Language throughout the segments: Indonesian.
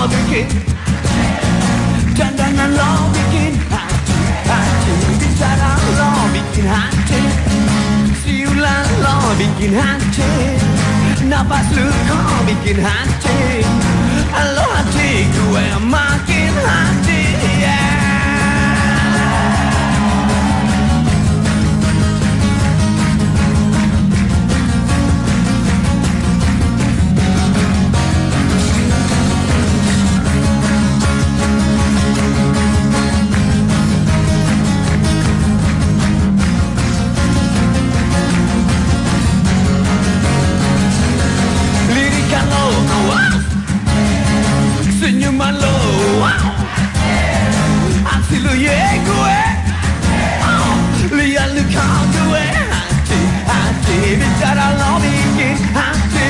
bikin, dandanan lo bikin hati, bicara lo bikin hati, siulan lo bikin hati, nafas lu kau bikin hati, lo hati gue makin hati, yeah. Senyuman lo, aksi lo ye gue, lihat lu kau gue, hati, bicara lo bikin hati,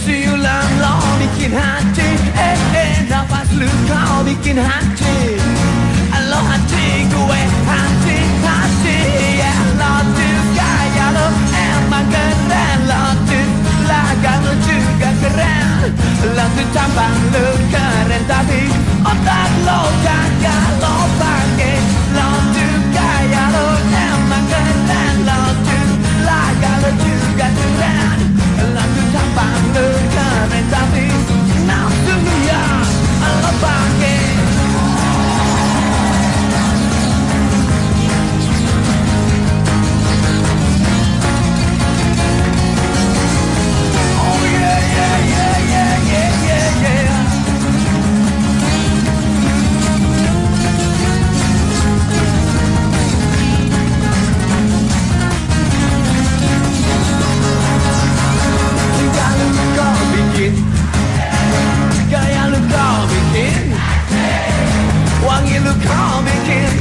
siulan lo bikin hati, nafas lu kau bikin hati, lo hati gue, hati, ya lo juga ya lo emang keren, lo tuh lagang lo juga keren. Lalu tampang lu keren tapi otak lo kagak lo pakai. Lo juga ya lo emang keren, lo tuh laga lo juga keren. Lalu tampang lu keren tapi nafsu lu yang lo pakai. Gaya lu kau bikin, wangi lu kau bikin,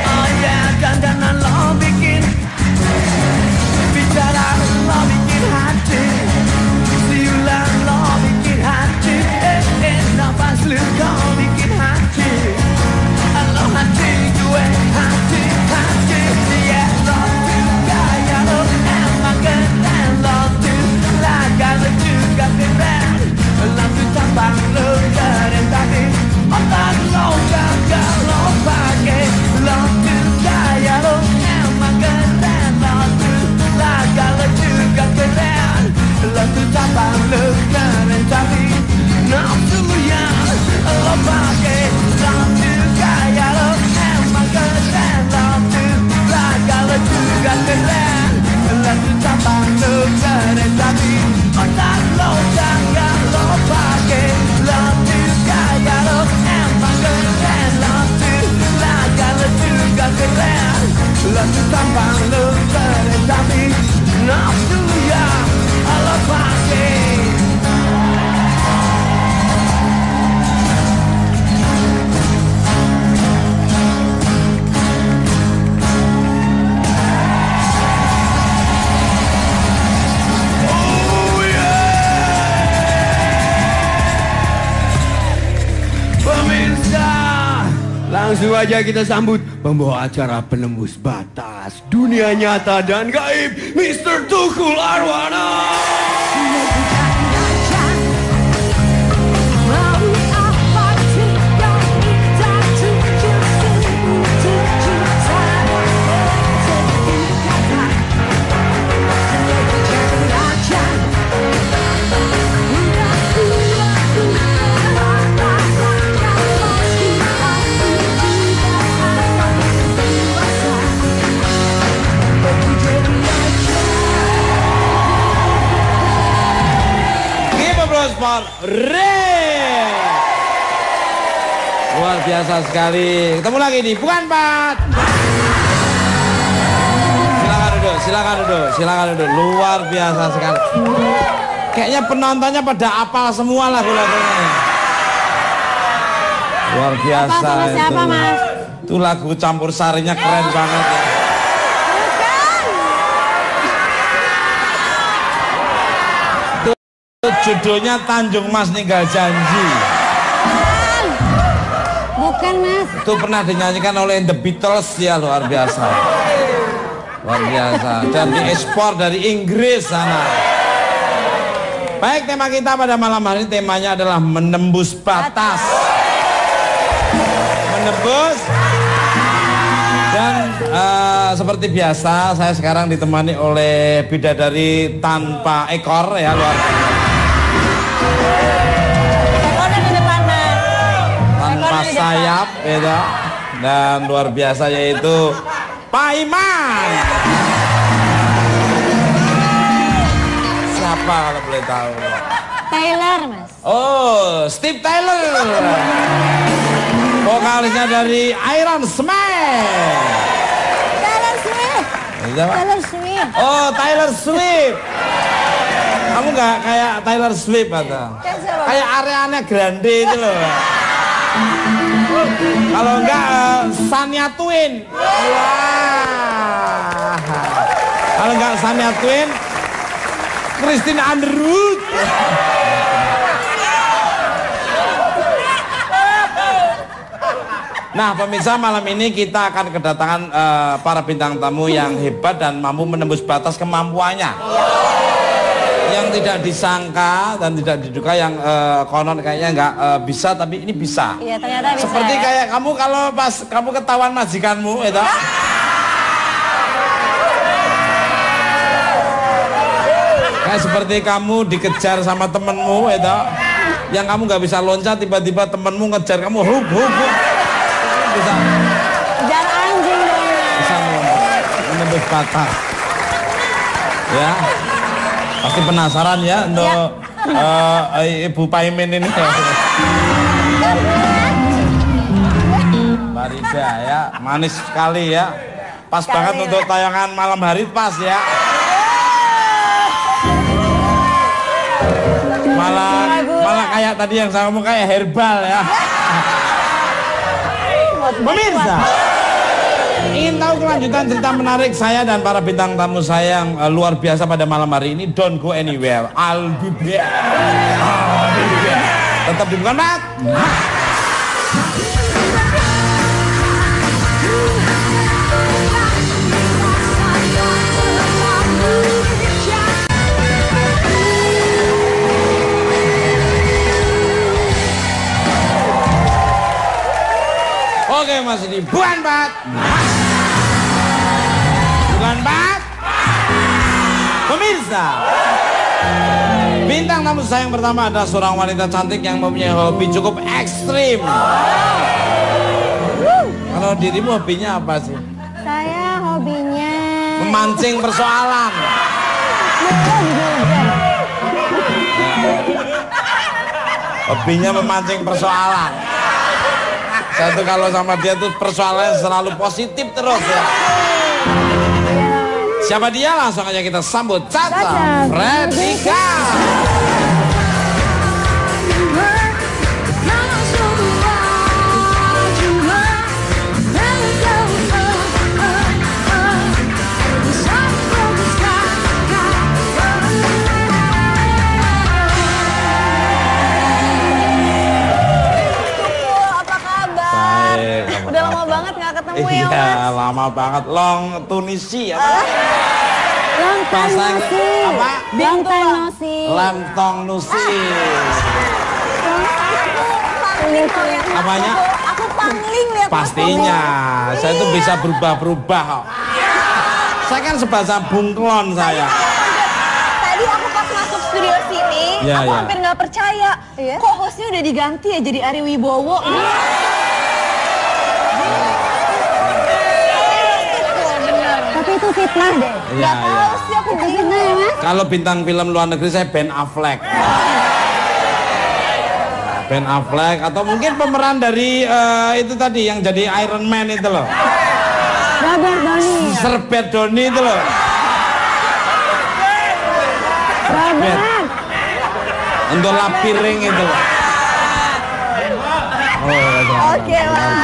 oh yeah, dandanan lo bikin, bicara lo bikin hati, siulan lo bikin hati, nafas lu kau bikin hati, lo hati gue, hati, yeah, lo tuh gaya lo emang keren, lo tuh laga lo juga keren. Lalu tampang lo keren tapi otak lo kagak lo pakai. Lo tuh gaya lo emang keren, lo tuh laga lo juga keren. Lalu tampang lo keren tapi nafsu yang lo pakai. Lo tuh gaya lo emang keren, lo tuh laga lo juga keren. Lalu tampang lo keren tapi otak lo kagak lo pakai. Lo tuh gaya lo emang keren, lo tuh laga lo juga keren. Lo tuh tampang lo keren tapi nafsu yang lo pakai. Langsung aja kita sambut pembawa acara penembus batas dunia nyata dan gaib, Mr. Tukul Arwana. Luar biasa sekali. Ketemu lagi nih, bukan Pak? Silakan duduk. Luar biasa sekali. Kayaknya penontonnya pada apal semua lagu-lagunya. Luar biasa. Apa, sama siapa, itu. Mas? Itu lagu campur sarinya keren banget ya. Judulnya Tanjung Mas Ninggal Janji. Bukan Mas. Itu pernah dinyanyikan oleh The Beatles ya, luar biasa. Luar biasa. Dan diekspor dari Inggris sana. Baik, tema kita pada malam hari ini temanya adalah menembus batas. Menembus. Dan seperti biasa saya sekarang ditemani oleh bidadari tanpa ekor ya, luar biasa. Ekornya di depan, Mas. Tanpa sayap gitu. Dan luar biasa yaitu Pak Iman. Siapa kalau boleh tahu? Taylor, Mas. Oh, Steve Taylor. Vokalisnya dari Iron Smash. Taylor Swift. Siapa? Taylor Swift. Oh, Taylor Swift. Kamu nggak kayak Taylor Swift atau? Kayak Ariana Grande itu loh. Kalau enggak Shania Twain. Wah. Kalau enggak Shania Twain, Christine Underwood. Nah, pemirsa, malam ini kita akan kedatangan para bintang tamu yang hebat dan mampu menembus batas kemampuannya. Yang tidak disangka dan tidak diduga, yang konon kayaknya nggak bisa, tapi ini bisa. Iya, ternyata bisa. Seperti ya? kayak kamu kalau pas kamu ketahuan majikanmu itu. Kayak seperti kamu dikejar sama temenmu itu. Yang kamu nggak bisa loncat, tiba-tiba temenmu ngejar kamu, hub. Bisa. Kejar anjing dong. Bisa menembus batas. Ya. Pasti penasaran ya untuk Ibu Paimin ini. Mbak Rida ya, manis sekali ya. Pas banget untuk tayangan malam hari, pas ya. Malah kayak tadi yang saya ngomong kayak herbal ya. Pemirsa, ingin tahu kelanjutan cerita menarik saya dan para bintang tamu saya yang luar biasa pada malam hari ini? Don't go anywhere, I'll be back. Tetap di Bukan Mat. Oke, masih di Bukan Mat. Bukan Mat. Pemirsa, bintang tamu saya yang pertama adalah seorang wanita cantik yang mempunyai hobi cukup ekstrim. Kalau dirimu hobinya apa sih? Saya hobinya Memancing persoalan. Hobinya memancing persoalan. Saya tuh kalau sama dia tuh persoalannya selalu positif terus ya. Siapa dia? Langsung aja kita sambut Caca Fredrika. udah lama banget nggak ketemu ya, Mas. Iya, lama banget. Long Tunisi apa? Long time no see. Apa? Long time no see. Lantong Nusi. Apanya? Aku pangling lihat. Pastinya, saya tuh bisa berubah-berubah kok. Saya kan sebahasa bunglon saya. Tadi aku pas masuk studio sini, aku hampir nggak percaya. Kok hostnya udah diganti ya jadi Ari Wibowo? Tapi itu fitnah deh. Nggak tahu sih aku fitnah ya, Mas. Kalau bintang film luar negeri saya Ben Affleck. Ben Affleck atau mungkin pemeran dari itu tadi yang jadi Iron Man itu loh. Robert Downey. Robert Downey itu loh. Robert. Untuk lapiring itu loh. Oke, Mas.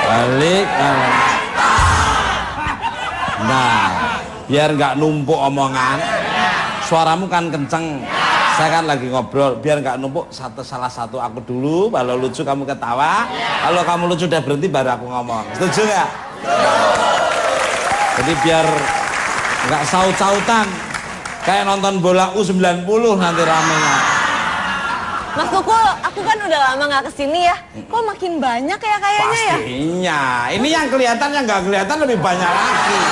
Balik. Nah, biar nggak numpuk omongan, suaramu kan kenceng. Saya kan lagi ngobrol, biar nggak numpuk salah satu aku dulu, kalau lucu kamu ketawa, kalau kamu lucu udah berhenti baru aku ngomong. Setuju nggak? Jadi biar nggak saut-sautan, kayak nonton bola U90 nanti ramenya. Mas Tukul, aku kan udah lama nggak kesini ya. Kok makin banyak ya kayaknya ya? Pastinya. Ini yang kelihatan, yang nggak kelihatan lebih banyak lagi.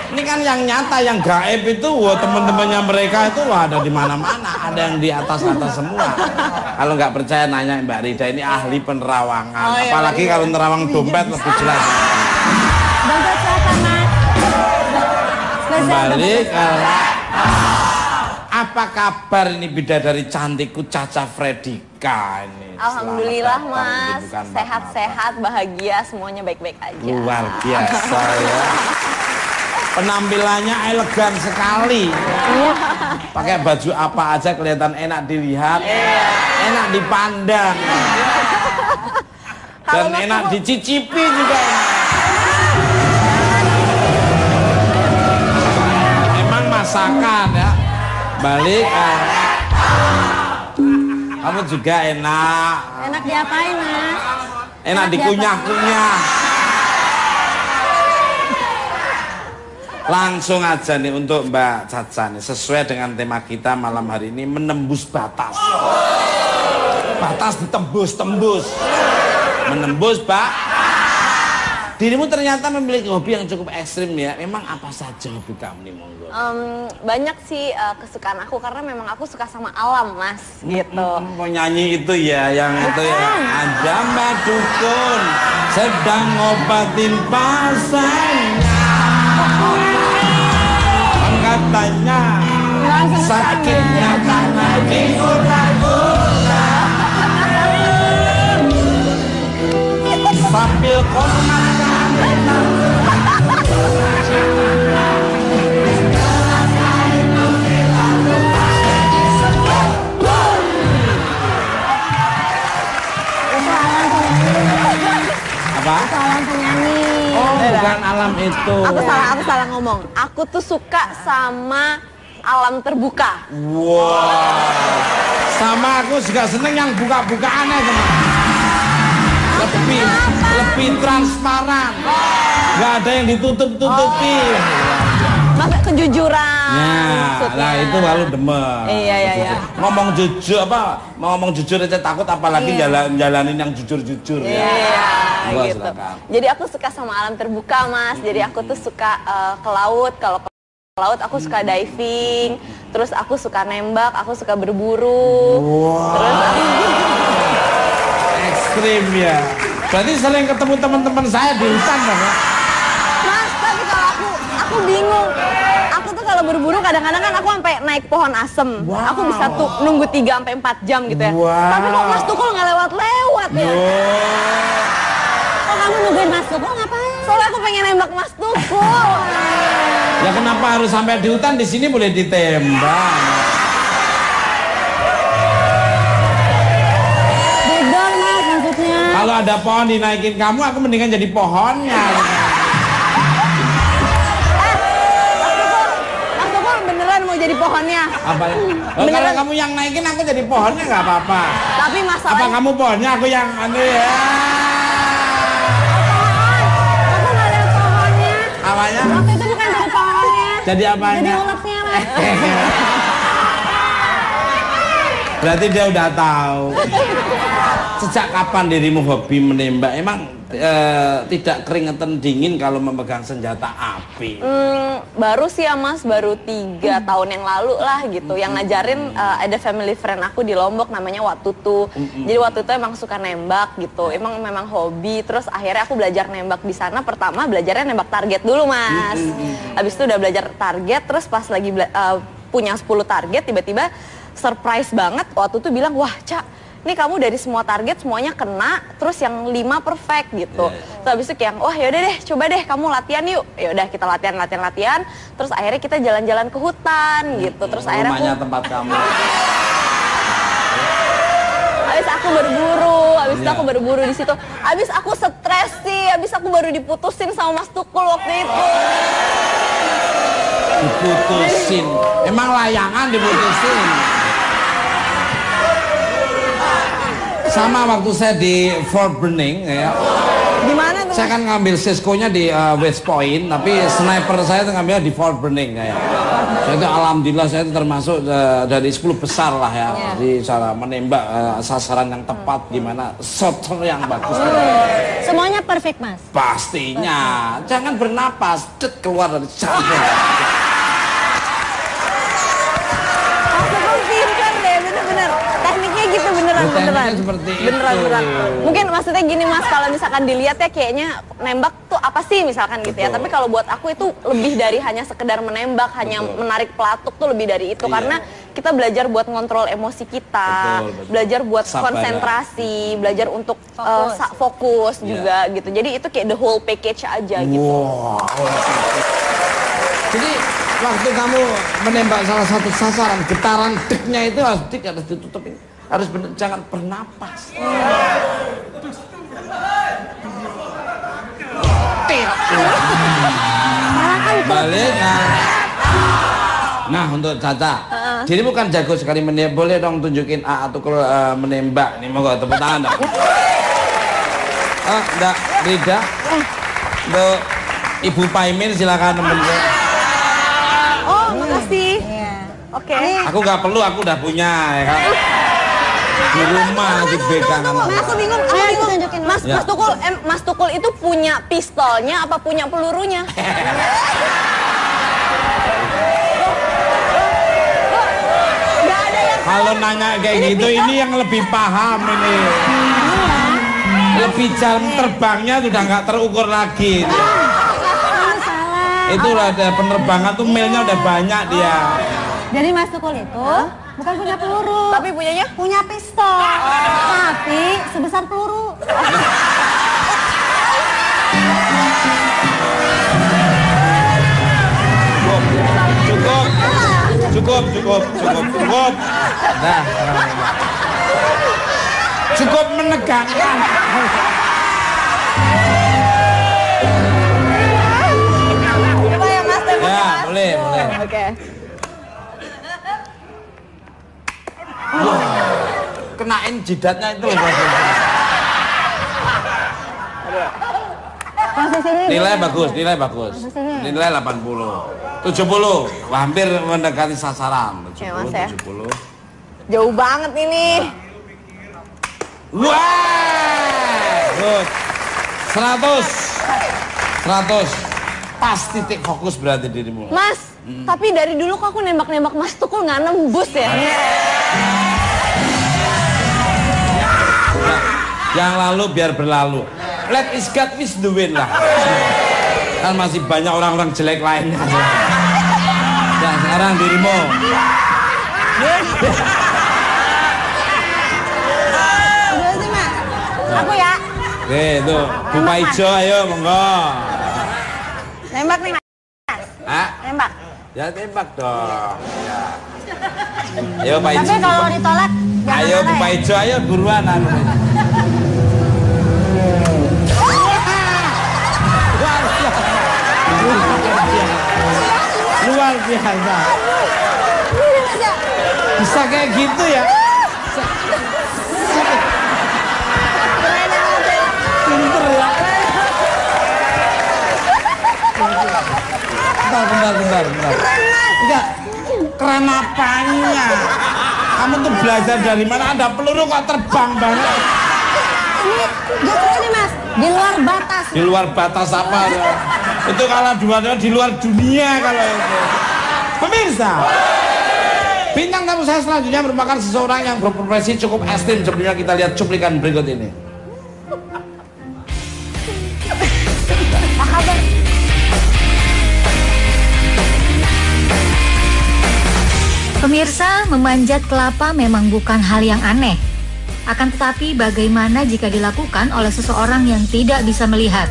Ini kan yang nyata, yang gaib itu, wah teman-temannya mereka itu wah ada di mana-mana, ada yang di atas-atas semua. Kalau nggak percaya nanya Mbak Rida, ini ahli penerawangan. Apalagi kalau nerawang dompet lebih jelas. Dompet siapa, Mas? Kembali ke apa kabar ini bidadari cantikku Caca Fredika ini? Alhamdulillah Mas, sehat-sehat, bahagia, semuanya baik-baik aja. Luar biasa ya. Penampilannya elegan sekali. Pakai baju apa aja kelihatan enak dilihat, enak dipandang, dan enak dicicipi juga. Emang masakan ya. Balik. Kamu juga enak. Enak diapain, Mas? Enak dikunyah-kunyah. Langsung aja nih untuk Mbak Caca nih, sesuai dengan tema kita malam hari ini, menembus batas. Batas ditembus-tembus. Menembus, Pak. Dirimu ternyata memiliki hobi yang cukup ekstrim ya. Memang apa saja hobi kamu nih, monggo? Banyak sih kesukaan aku karena memang aku suka sama alam, Mas. Gitu. Mau nyanyi itu ya, yang itu ya. Ada Mbak Dukun sedang ngobatin pasarnya. Katanya sakitnya karena diulang-ulang. Sambil kau makan apa? Alam penyanyi. Oh, bukan alam itu. Aku salah ngomong. Aku tuh suka sama alam terbuka. Wow. Sama aku juga seneng yang buka-bukaan aja. Lebih transparan. Gak ada yang ditutup-tutupi. Masa kejujuran. Nah itu lalu demen. Iya. Ngomong jujur apa? Mau ngomong jujur aja takut, apalagi jalanin yang jujur-jujur ya. Iya, gitu. Silakan. Jadi aku suka sama alam terbuka, Mas. Jadi aku tuh suka ke laut. Kalau ke laut aku suka diving. Terus aku suka nembak. Aku suka berburu. Wow. Terus ekstrim ya. Berarti sering ketemu teman-teman saya di hutan dong ya? Mas, tapi kalau aku bingung. Aku tuh kalau berburu kadang-kadang kan aku sampai naik pohon asem. Wow. Aku bisa tuh nunggu 3-4 jam gitu ya. Wow. Tapi kok Mas Tukul nggak lewat-lewat ya? Kok kamu nungguin Mas Tukul ngapain? Soalnya aku pengen nembak Mas Tukul. Ya kenapa harus sampai di hutan? Di sini boleh ditembak. Beda Mas maksudnya. Kalau ada pohon dinaikin kamu, aku mendingan jadi pohonnya. Mas Tukul beneran mau jadi pohonnya? Apa? Kalau kamu yang naikin, aku jadi pohonnya nggak apa-apa. Tapi masalah. Apa kamu pohonnya, aku yang anu ya? Aku nggak lihat pohonnya. Apanya? Waktu itu bukan jadi pohonnya. Jadi apanya? Jadi uletnya, Mas. Berarti dia udah tahu. Sejak kapan dirimu hobi menembak? Emang tidak keringetan dingin kalau memegang senjata api? Baru sih ya Mas, baru 3 tahun yang lalu lah gitu. Yang ngajarin ada family friend aku di Lombok namanya Watutu. Jadi Watutu emang suka nembak gitu. Memang hobi. Terus akhirnya aku belajar nembak di sana. Pertama belajarnya nembak target dulu Mas. Habis itu udah belajar target. Terus pas lagi punya 10 target, tiba-tiba surprise banget. Watutu bilang, wah Cak, nih kamu dari semua target semuanya kena, terus yang 5 perfect gitu. Terus habis itu kayak, wah yaudah deh, coba deh kamu latihan yuk. Yaudah kita latihan. Terus akhirnya kita jalan-jalan ke hutan gitu. Terus akhirnya rumahnya tempat kamu. Habis aku berburu di situ. Habis aku stres sih, habis aku baru diputusin sama Mas Tukul waktu itu. Diputusin. Emang layangan diputusin. Sama waktu saya di Fort Benning ya. Di mana tuh? Saya kan ngambil Cisco-nya di West Point, tapi sniper saya itu ngambilnya di Fort Benning ya. Saya itu alhamdulillah saya itu termasuk dari 10 besar lah ya, di cara menembak sasaran yang tepat, gimana shooter yang bagus. Semuanya perfect, Mas. Pastinya, jangan bernapas, cet keluar dari jantung. Pinter deh, bener-bener. Tekniknya gitu beneran. Tekniknya seperti itu. Beneran. Mungkin maksudnya gini Mas, kalau misalkan dilihat ya kayaknya nembak tuh apa sih misalkan gitu ya. Tapi kalau buat aku itu lebih dari hanya sekedar menembak, hanya menarik pelatuk tuh lebih dari itu. Karena kita belajar buat ngontrol emosi kita, belajar buat konsentrasi, belajar untuk fokus juga gitu. Jadi itu kayak the whole package aja gitu. Wow. Jadi waktu kamu menembak salah satu sasaran, getaran deknya itu harus ditutupin, harus benar, jangan bernapas. Balik. Nah untuk Caca, jadi bukan jago sekali menembak, boleh dong tunjukin A atau kalau menembak. Nih mau tepuk tangan dong. Enggak, Rida. Untuk Ibu Paimin silakan temen-temen. Oh, makasih. Oke. Aku nggak perlu, aku udah punya ya kan. Di rumah di pegangan. Aku bingung, Mas, Mas Tukul itu punya pistolnya apa punya pelurunya? Kalau nanya kayak gitu, ini yang lebih paham ini. Lebih jam terbangnya sudah nggak terukur lagi. Itu ada penerbangan tuh milnya udah banyak dia. Jadi Mas Tukul itu bukan punya peluru, Tapi punyanya? punya pistol, tapi sebesar peluru. Cukup. Nah, cukup menegangkan. Coba ya Mas, tembak Ya, Mas. boleh. Oke. Kenain jidatnya itu loh. Nilai bagus. Nilai 80. 70. Wah, hampir mendekati sasaran. 70, Ya, Mas, ya. 70. Jauh banget ini. Wah! Good. 100. Pas titik fokus berarti dirimu. Mas, tapi dari dulu kok aku nembak-nembak Mas Tukul nggak nembus ya? Nah, yang lalu biar berlalu. Let is God with the win lah. Kan masih banyak orang-orang jelek lainnya. Nah, sekarang dirimu. Aku ya. Oke, tuh. Bupa hijau, ayo, monggo. Nembak nih Mas. Ah, Nembak. ya tembak dong. Ya. Ayo, Pak Tapi Hijau. kalau ditolak, jangan Ayo, marah Bupa ya. hijau, ayo buruan. Luar biasa. Bisa kayak gitu ya. Pinter ya. Bentar. Enggak. Keren apanya? Kamu tuh belajar dari mana? Ada peluru kok terbang banget. Ini justru ini Mas, di luar batas. Di luar batas apa? Itu kalau dua-dua di luar dunia kalau itu. Pemirsa, bintang tamu saya selanjutnya merupakan seseorang yang berprofesi cukup ekstrim. Sebelumnya kita lihat cuplikan berikut ini. Pemirsa, memanjat kelapa memang bukan hal yang aneh. Akan tetapi bagaimana jika dilakukan oleh seseorang yang tidak bisa melihat?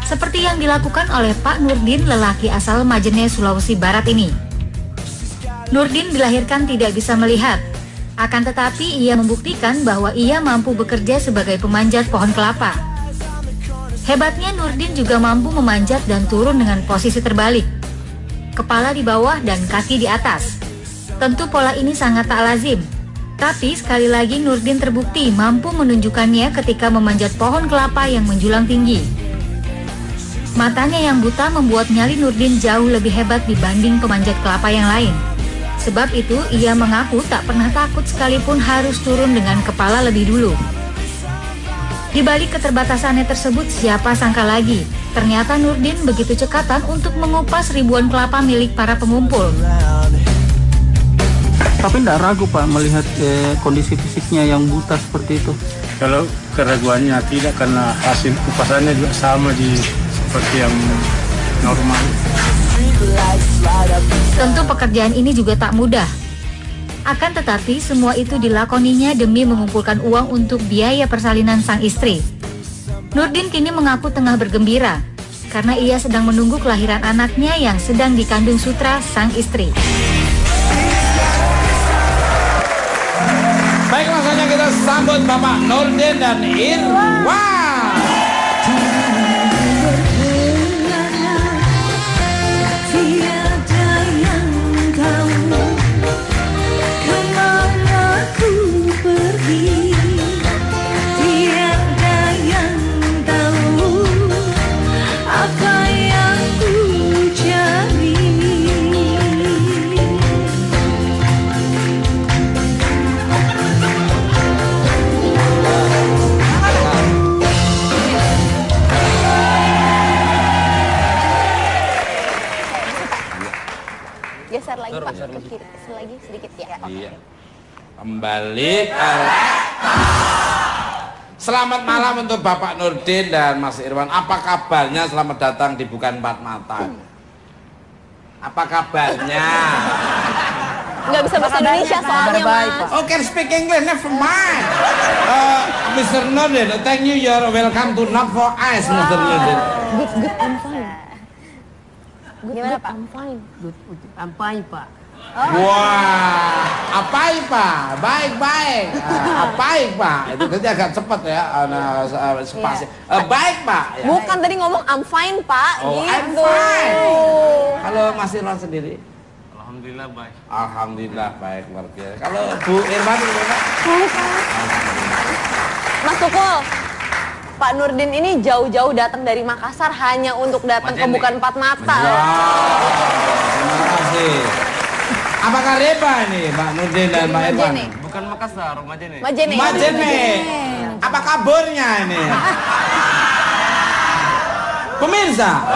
Seperti yang dilakukan oleh Pak Nurdin, lelaki asal Majene, Sulawesi Barat ini. Nurdin dilahirkan tidak bisa melihat. Akan tetapi ia membuktikan bahwa ia mampu bekerja sebagai pemanjat pohon kelapa. Hebatnya Nurdin juga mampu memanjat dan turun dengan posisi terbalik. kepala di bawah dan kaki di atas. Tentu pola ini sangat tak lazim. Tapi sekali lagi Nurdin terbukti mampu menunjukkannya ketika memanjat pohon kelapa yang menjulang tinggi. Matanya yang buta membuat nyali Nurdin jauh lebih hebat dibanding pemanjat kelapa yang lain. Sebab itu ia mengaku tak pernah takut sekalipun harus turun dengan kepala lebih dulu. Di balik keterbatasannya tersebut, siapa sangka lagi, ternyata Nurdin begitu cekatan untuk mengupas ribuan kelapa milik para pengumpul. Tapi tidak ragu Pak melihat kondisi fisiknya yang buta seperti itu? Kalau keraguannya tidak, karena hasil kupasannya juga sama seperti yang normal. Tentu pekerjaan ini juga tak mudah. Akan tetapi semua itu dilakoninya demi mengumpulkan uang untuk biaya persalinan sang istri. Nurdin kini mengaku tengah bergembira karena ia sedang menunggu kelahiran anaknya yang sedang dikandung Sutra sang istri. Baik, langsungnya kita sambut Bapak Nurdin dan Irwan. Geser lagi Pak, ke kiri, lagi sedikit ya. Iya. Kembali ke... Selamat malam untuk Bapak Nurdin dan Mas Irwan. Apa kabarnya? Selamat datang di Bukan Empat Mata. Apa kabarnya? Nggak bisa bahasa Indonesia soalnya Mas. Oh, can speak English, never mind. Mr. Nurdin, thank you, you're welcome to Not For Eyes, Mr. Nurdin. Good, I'm fine. Gimana Pak? I'm fine. Good, I'm fine, Pak. Wah, apa Pak? Baik-baik. Apa Pak? Itu tadi agak cepat ya, spasi. Baik Pak. Ya. Bukan tadi ngomong I'm fine Pak, Oh, I'm gitu. fine. Kalau Mas Irwan sendiri? Alhamdulillah baik. Alhamdulillah baik, luar biasa. Kalau Bu Irwan gimana? Mas Tukul, Pak Nurdin ini jauh-jauh datang dari Makassar hanya untuk datang ke Bukan Empat Mata. Wow, terima kasih. Apakah reba ini Pak Nurdin dan Pak Irwan? Bukan Makassar, Majene. Majene. Majene. Apa kabarnya ini? Pemirsa,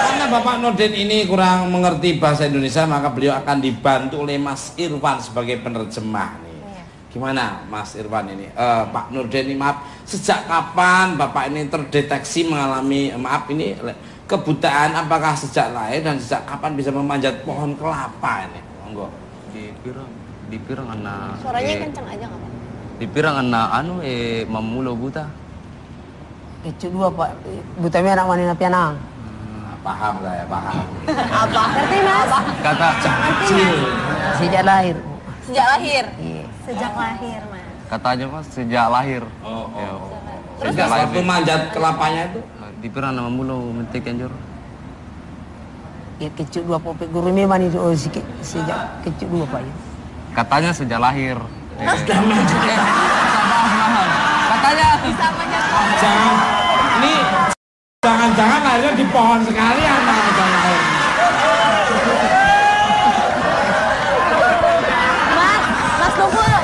karena Bapak Nurdin ini kurang mengerti bahasa Indonesia, maka beliau akan dibantu oleh Mas Irwan sebagai penerjemah nih. Gimana Mas Irwan ini? Pak Nurdin ini, maaf, sejak kapan Bapak ini terdeteksi mengalami, maaf ini, kebutaan? Apakah sejak lahir dan sejak kapan bisa memanjat pohon kelapa ini? Monggo. Di Pirang anak. Suaranya kencang aja nggak Pak? Di Pirang anak mamulo buta. Kecil dua, Pak. Butamnya anak wanita pianang. Paham saya, paham. Apa? Ngerti Mas? Kata Kecil. Sejak lahir. Sejak lahir? Iya. Sejak lahir Mas. katanya Mas sejak lahir. Ya. Sejak waktu manjat kelapanya itu? Di Pirang nama mulu mentik anjur. Ya kecil dua popek guru memang itu sejak kecil dua Pak ya. Katanya sejak lahir. Katanya Bisa manjat Jangan, ini jangan-jangan lahirnya di pohon sekalian manjat lahir. Mas Tukul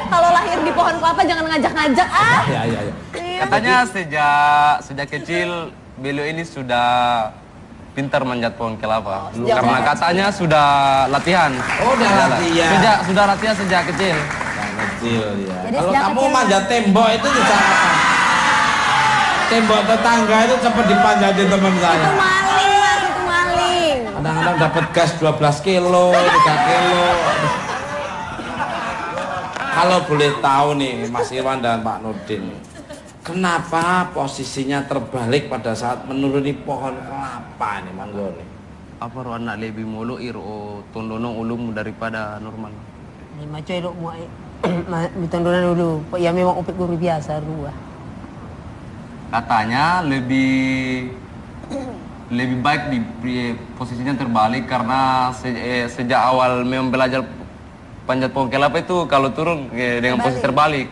kalau lahir di pohon kelapa jangan ngajak-ngajak ah. Iya. katanya sejak kecil beliau ini sudah pintar manjat pohon kelapa. Karena katanya sudah latihan. Oh, udah latihan. Sudah latihan sejak kecil. Kecil ya. Jadi Kalau sejak kamu kecil, manjat tembok itu sejak kapan? Tembok tetangga itu sempat dipanjatin teman saya. Itu maling Mas, itu maling. Kadang-kadang dapat gas 12 kilo, 3 kilo. Kalau boleh tahu nih Mas Irwan dan Pak Nurdin, kenapa posisinya terbalik pada saat menuruni pohon kelapa nih, manggo nih? Apa roh anak lebih mulu iro tondonong ulum daripada normal. Ni macam elok mu mitondonan dulu. Ya memang opik guru biasa dua. Katanya lebih lebih baik di posisinya terbalik karena sejak awal memang belajar panjat pohon kelapa itu kalau turun dengan posisi terbalik,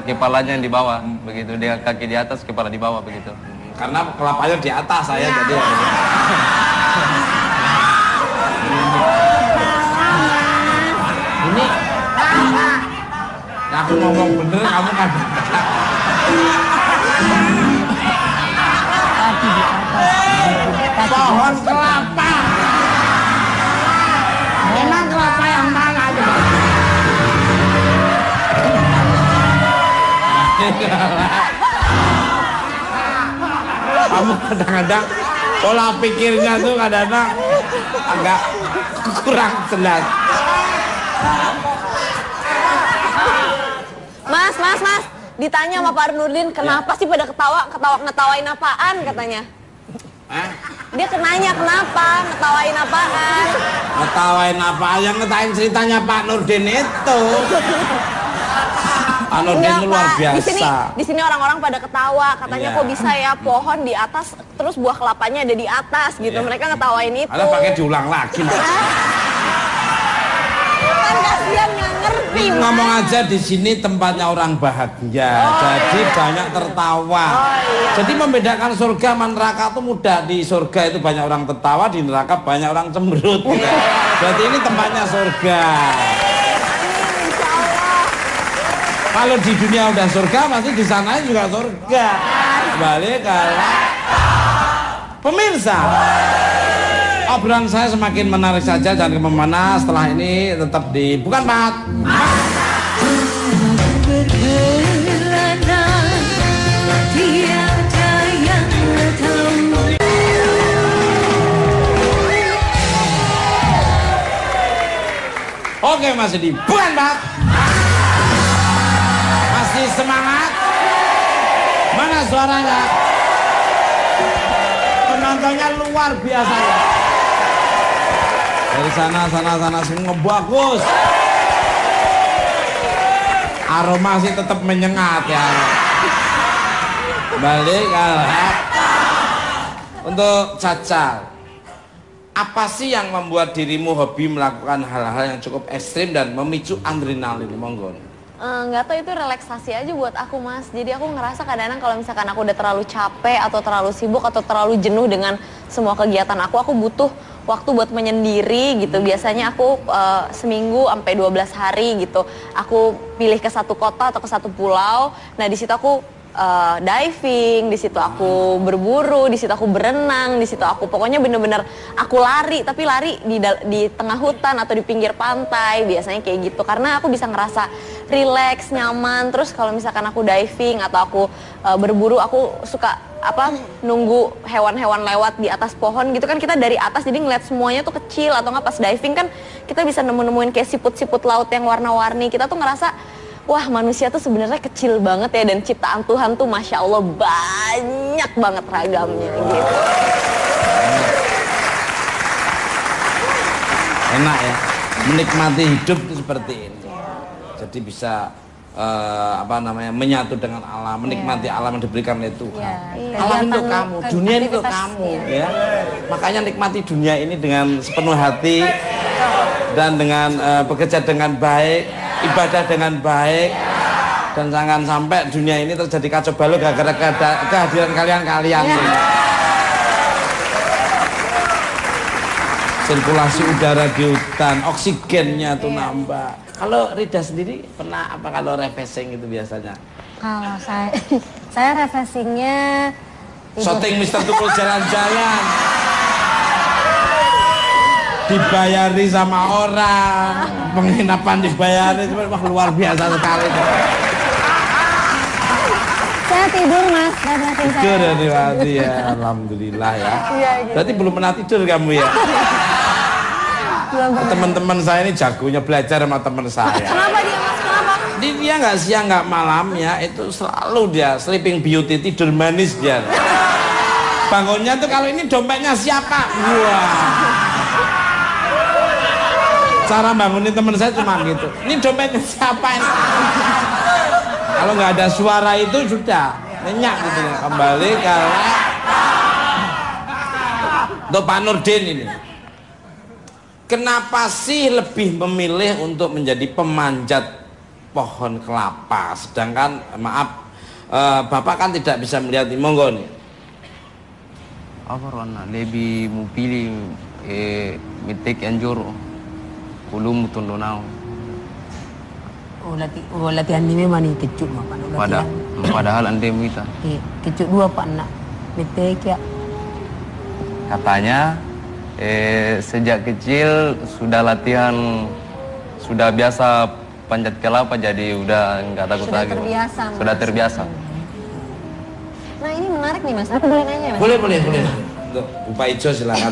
kepalanya yang di bawah begitu, dengan kaki di atas, kepala di bawah begitu. Karena kelapanya di atas saya jadi. Ini aku ngomong bener, kamu kan pohon kelapa. Emang kelapa yang mana aja? Kamu kadang-kadang pola pikirnya tuh kadang-kadang agak kurang jelas. Mas, ditanya sama Pak Nurdin, kenapa sih pada ngetawain apaan katanya? Dia kenanya kenapa, ngetawain apaan? Ngetawain apa? Yang ngetawain ceritanya Pak Nurdin itu. Pak Nurdin itu luar biasa. Di sini orang-orang pada ketawa, katanya kok bisa ya pohon di atas, terus buah kelapanya ada di atas gitu. Mereka ngetawain itu. Ada pakai diulang lagi. Kan kasihan nggak ngerti. Ngomong aja di sini tempatnya orang bahagia, jadi banyak tertawa. Jadi membedakan surga sama neraka itu mudah. Di surga itu banyak orang tertawa, di neraka banyak orang cemberut. Berarti ini tempatnya surga. Kalau di dunia udah surga, pasti di sana juga surga. Balik kalau pemirsa. Obrolan saya semakin menarik saja, jangan kemana-mana. Setelah ini tetap di Bukan Pak. Oke, masih di Bukan Pak. Masih semangat. Mana suaranya? Penontonnya luar biasa ya. Dari sana semua bagus. Aroma sih tetap menyengat ya. Balik untuk Caca. Apa sih yang membuat dirimu hobi melakukan hal-hal yang cukup ekstrim dan memicu adrenalin? Monggo. Nggak tahu, itu relaksasi aja buat aku, Mas. Jadi aku ngerasa kadang-kadang kalau misalkan aku udah terlalu capek atau terlalu sibuk atau terlalu jenuh dengan semua kegiatan aku butuh waktu buat menyendiri gitu. Biasanya aku seminggu sampai 12 hari gitu. Aku pilih ke satu kota atau ke satu pulau. Nah, di situ aku diving, di situ aku berburu, di situ aku berenang, di situ aku pokoknya bener-bener aku lari, tapi lari di tengah hutan atau di pinggir pantai, biasanya kayak gitu. Karena aku bisa ngerasa relax, nyaman. Terus kalau misalkan aku diving atau aku berburu, aku suka nunggu hewan-hewan lewat di atas pohon gitu kan, kita dari atas jadi ngeliat semuanya tuh kecil. Atau nggak pas diving kan kita bisa nemuin kayak siput-siput laut yang warna-warni. Kita tuh ngerasa wah, manusia tuh sebenarnya kecil banget ya, dan ciptaan Tuhan tuh Masya Allah banyak banget ragamnya gitu. Enak ya, menikmati hidup itu seperti ini. Jadi bisa menyatu dengan alam, menikmati alam yang diberikan oleh Tuhan. Alam untuk kamu, dunia ini untuk kamu ya. Makanya nikmati dunia ini dengan sepenuh hati dan dengan bekerja dengan baik, ibadah dengan baik, dan jangan sampai dunia ini terjadi kacau balau gara-gara kehadiran kalian-kalian. Sirkulasi udara di hutan, oksigennya tuh nambah. Kalau Rida sendiri pernah apa kalau refreshing itu biasanya? Kalau saya refreshingnya Shooting Mister Tukul jalan-jalan, dibayari sama orang, penginapan dibayari, wah luar biasa sekali. Saya tidur, Mas, refreshing saya. Tidur ya, alhamdulillah ya. Gitu. Berarti belum pernah tidur kamu ya? Teman-teman saya ini jagonya belajar sama teman saya. Kenapa dia, Mas? Kenapa? Dia nggak siang nggak malam ya, itu selalu dia sleeping beauty, tidur manis dia. Bangunnya tuh kalau ini dompetnya siapa? Wah. Cara bangunin teman saya cuma gitu. Ini dompetnya siapa ini? Kalau nggak ada suara itu sudah nyenyak gitu. Kembali kalau Untuk Pak Nurdin ini. Kenapa sih lebih memilih untuk menjadi pemanjat pohon kelapa? Sedangkan maaf, Bapak kan tidak bisa melihat ini, monggo nih. Apa Rona lebih mau pilih mitik anjur ulum tundonau. Latihan ini memang nih kecut mah Pak. Padahal ande kita. Kecut dua Pak nak mitik ya. Katanya sejak kecil sudah latihan, sudah biasa panjat kelapa, jadi udah nggak takut Sudah lagi. terbiasa, Mas. Sudah terbiasa. Nah ini menarik nih Mas, aku boleh nanya Mas? Boleh. Untuk Bapak Ijo silakan.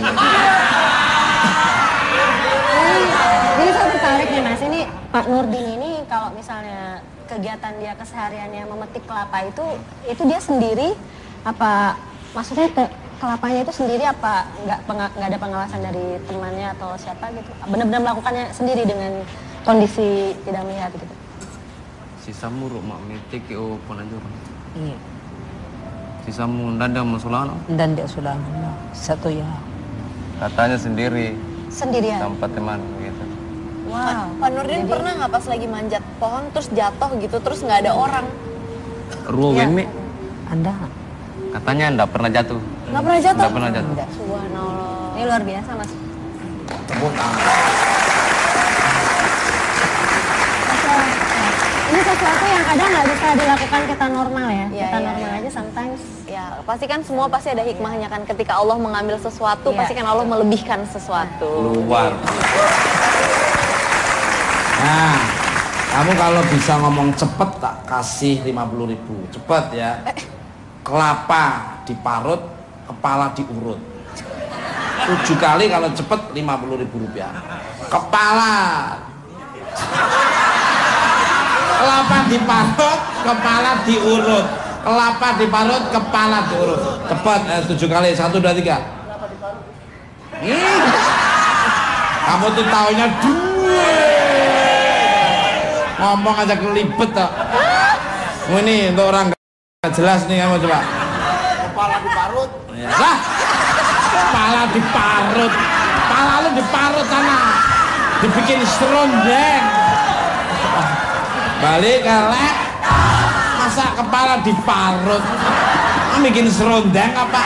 Jadi saya tertarik nih Mas, ini Pak Nurdin ini kalau misalnya kegiatan dia kesehariannya memetik kelapa itu dia sendiri apa, maksudnya kelapanya itu sendiri apa nggak ada pengawasan dari temannya atau siapa gitu? Benar-benar melakukannya sendiri dengan kondisi tidak melihat gitu? Sisa muruk mak mitik pun anjur. Iya. Sisa mundanda musulano. Dan dia sudah satu ya. Katanya sendiri. Sendirian? Tanpa teman gitu. Wow. Pak Nurdin pernah nggak pas lagi manjat pohon terus jatuh gitu terus nggak ada orang? Ruwemi. Anda? Katanya enggak pernah jatuh. Nggak pernah jatuh? Nggak pernah jatuh. Subhanallah. Ini luar biasa Mas. Tepuk tangan. Ini sesuatu yang kadang nggak bisa dilakukan kita normal ya. Iya, Kita iya, normal iya. aja sometimes. Ya, pasti kan semua pasti ada hikmahnya kan. Ketika Allah mengambil sesuatu, Iya. pasti kan Allah melebihkan sesuatu. Luar. Nah, kamu kalau bisa ngomong cepet tak kasih 50.000. Cepet ya. Kelapa diparut, kepala diurut. 7 kali kalau cepet 50.000 rupiah. Kepala. Kelapa diparut, kepala diurut. Kelapa diparut, kepala diurut. Cepat, 7 kali. 1, 2, 3. Kamu tuh taunya ngomong aja kelibet tak. Ini untuk orang gak jelas nih, kamu coba. Kepala diparut. Lah, kepala diparut. Kepala lu diparut sana. Dibikin serondeng. Balik kelek. Masa kepala diparut. Bikin serondeng apa?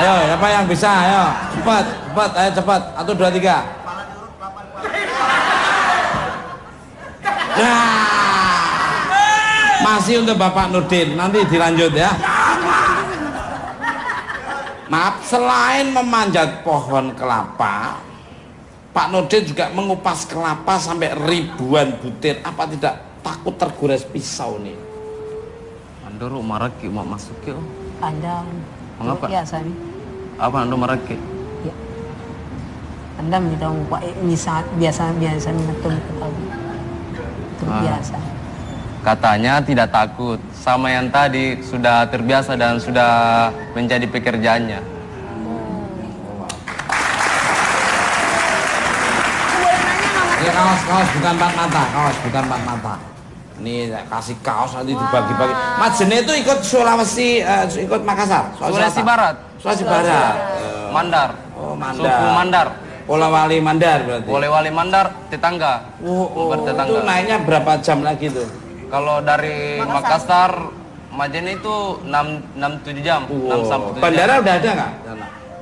Ayo, siapa yang bisa? Ayo, cepat, ayo cepat. 1, 2, 3. Nah, masih untuk Bapak Nurdin. Nanti dilanjut ya. Maaf, selain memanjat pohon kelapa, Pak Nurdin juga mengupas kelapa sampai ribuan butir. Apa tidak takut tergores pisau nih? Andoro maraki mau masuk yo. Anda. Mengapa? Biasa nih. Apa ando maraki? Ya. Anda minta Pak biasa betul ketahui. Itu biasa. Katanya tidak takut, sama yang tadi sudah terbiasa dan sudah menjadi pekerjaannya. Ini kaos bukan 4 mata, kaos bukan 4 mata. Ini kasih kaos nanti dibagi-bagi. Mas Jene itu ikut Sulawesi, ikut Makassar. Sulawesi Barat. Sulawesi Barat. Mandar. Oh, Mandar. Suku Mandar. Polewali Mandar berarti. Polewali Mandar, tetangga. Bertetangga. Itu naiknya berapa jam lagi tuh? Kalau dari Makassar, Majene itu 6-7 jam. 6-7 jam. Bandara udah ada nggak?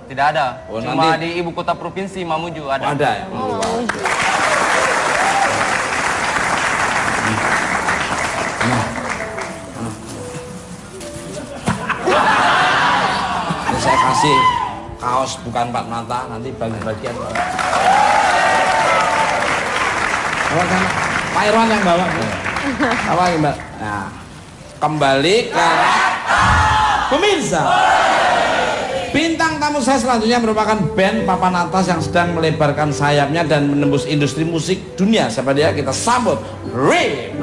Tidak ada. Oh, Cuma nanti- di ibu kota provinsi Mamuju ada. Oh, ada ya? Ini saya kasih kaos bukan 4 mata, nanti bagi-bagian. Bawa sana. Pak Irwan yang bawa. Apa ini, Mbak? Nah, kembali ke pemirsa. Bintang tamu saya selanjutnya merupakan band papan atas yang sedang melebarkan sayapnya dan menembus industri musik dunia. Siapa dia? Kita sambut Rim.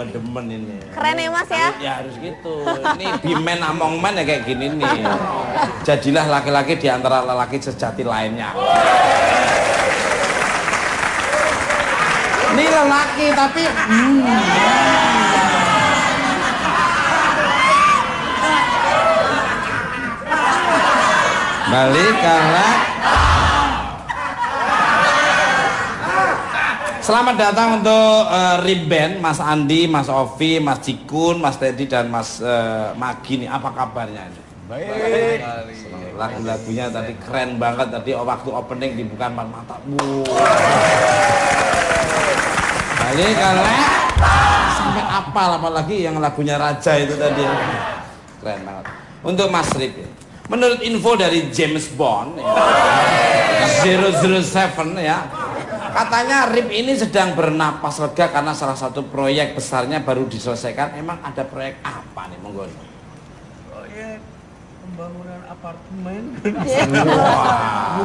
gua demen ini. Keren ya Mas ya? Ya harus gitu. Ini bimen among men ya kayak gini nih. Jadilah laki-laki di antara lelaki sejati lainnya. Ini lelaki tapi balik kalah. Selamat datang untuk Rip Band, Mas Andi, Mas Ovi, Mas Cikun, Mas Teddy dan Mas Magi nih. Apa kabarnya? Baik. Lagu-lagunya tadi keren banget tadi waktu opening dibuka mata. Balik kalah. Sampai apal apalagi yang lagunya Raja itu tadi. Keren banget. Untuk Mas Rip. Menurut info dari James Bond ya, 007 ya, katanya Rip ini sedang bernapas lega karena salah satu proyek besarnya baru diselesaikan. Emang ada proyek apa nih, monggo? Proyek pembangunan apartemen. Wah,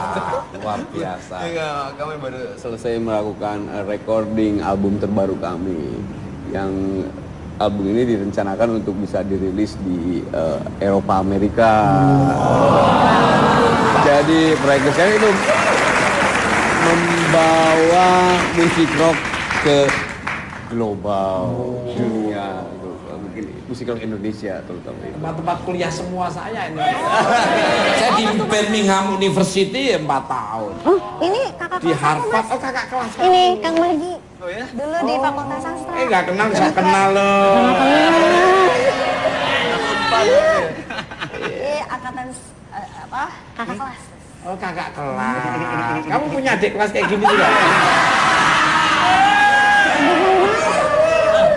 luar biasa. Ya, kami baru selesai melakukan recording album terbaru kami yang album ini direncanakan untuk bisa dirilis di Eropa Amerika. Jadi proyek besar itu membawa musik rock ke global dunia, mungkin musik rock Indonesia terutama itu. Tempat-tempat kuliah semua saya ini. Saya di Birmingham University 4 tahun. Ini kakak Di kelas aku, Harvard, Mas. oh kakak kelas. Ini Kang Margi. Oh ya? Dulu di Fakultas Sastra. Nggak kenal, saya kenal loh. Ini angkatan apa? Kakak kelas. Oh kakak kelas. Kamu punya adik kelas kayak gini juga?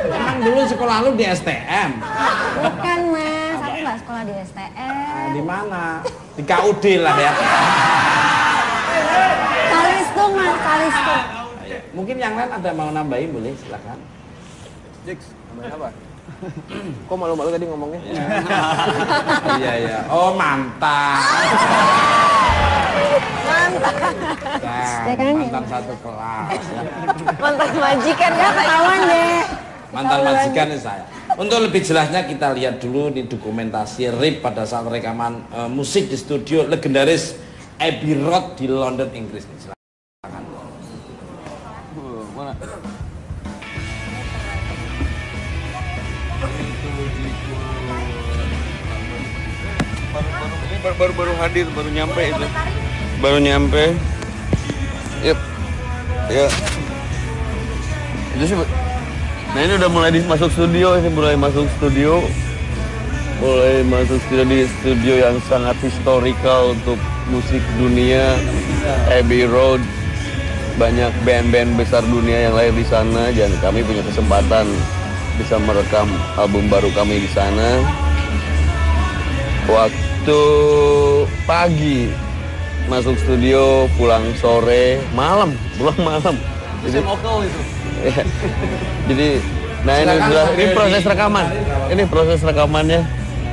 Emang dulu sekolah lu di STM? Bukan Mas, aku nggak sekolah di STM. Di mana? Di KUD lah ya. Kalistung Mas, Kalistung. Mungkin yang lain ada mau nambahin boleh silakan. Jix, namanya apa? Kok malu-malu tadi ngomongnya? Iya iya. Oh mantan. Ya kan? Mantan satu kelas. Ya. Mantan majikan ya Ketahuan deh. Mantan majikan saya. Untuk lebih jelasnya kita lihat dulu di dokumentasi Rip pada saat rekaman musik di studio legendaris Abbey Road di London, Inggris. Silakan. Mana? Baru hadir, baru nyampe itu. Baru nyampe. Yep. Ya. Itu sih. Nah ini udah mulai masuk studio, mulai masuk studio di studio yang sangat historical untuk musik dunia, Abbey Road. Banyak band-band besar dunia yang lahir di sana dan kami punya kesempatan bisa merekam album baru kami di sana. Waktu pagi masuk studio, pulang sore, pulang malam. Jadi vokal itu. Jadi, nah ini proses rekaman. Ini proses rekamannya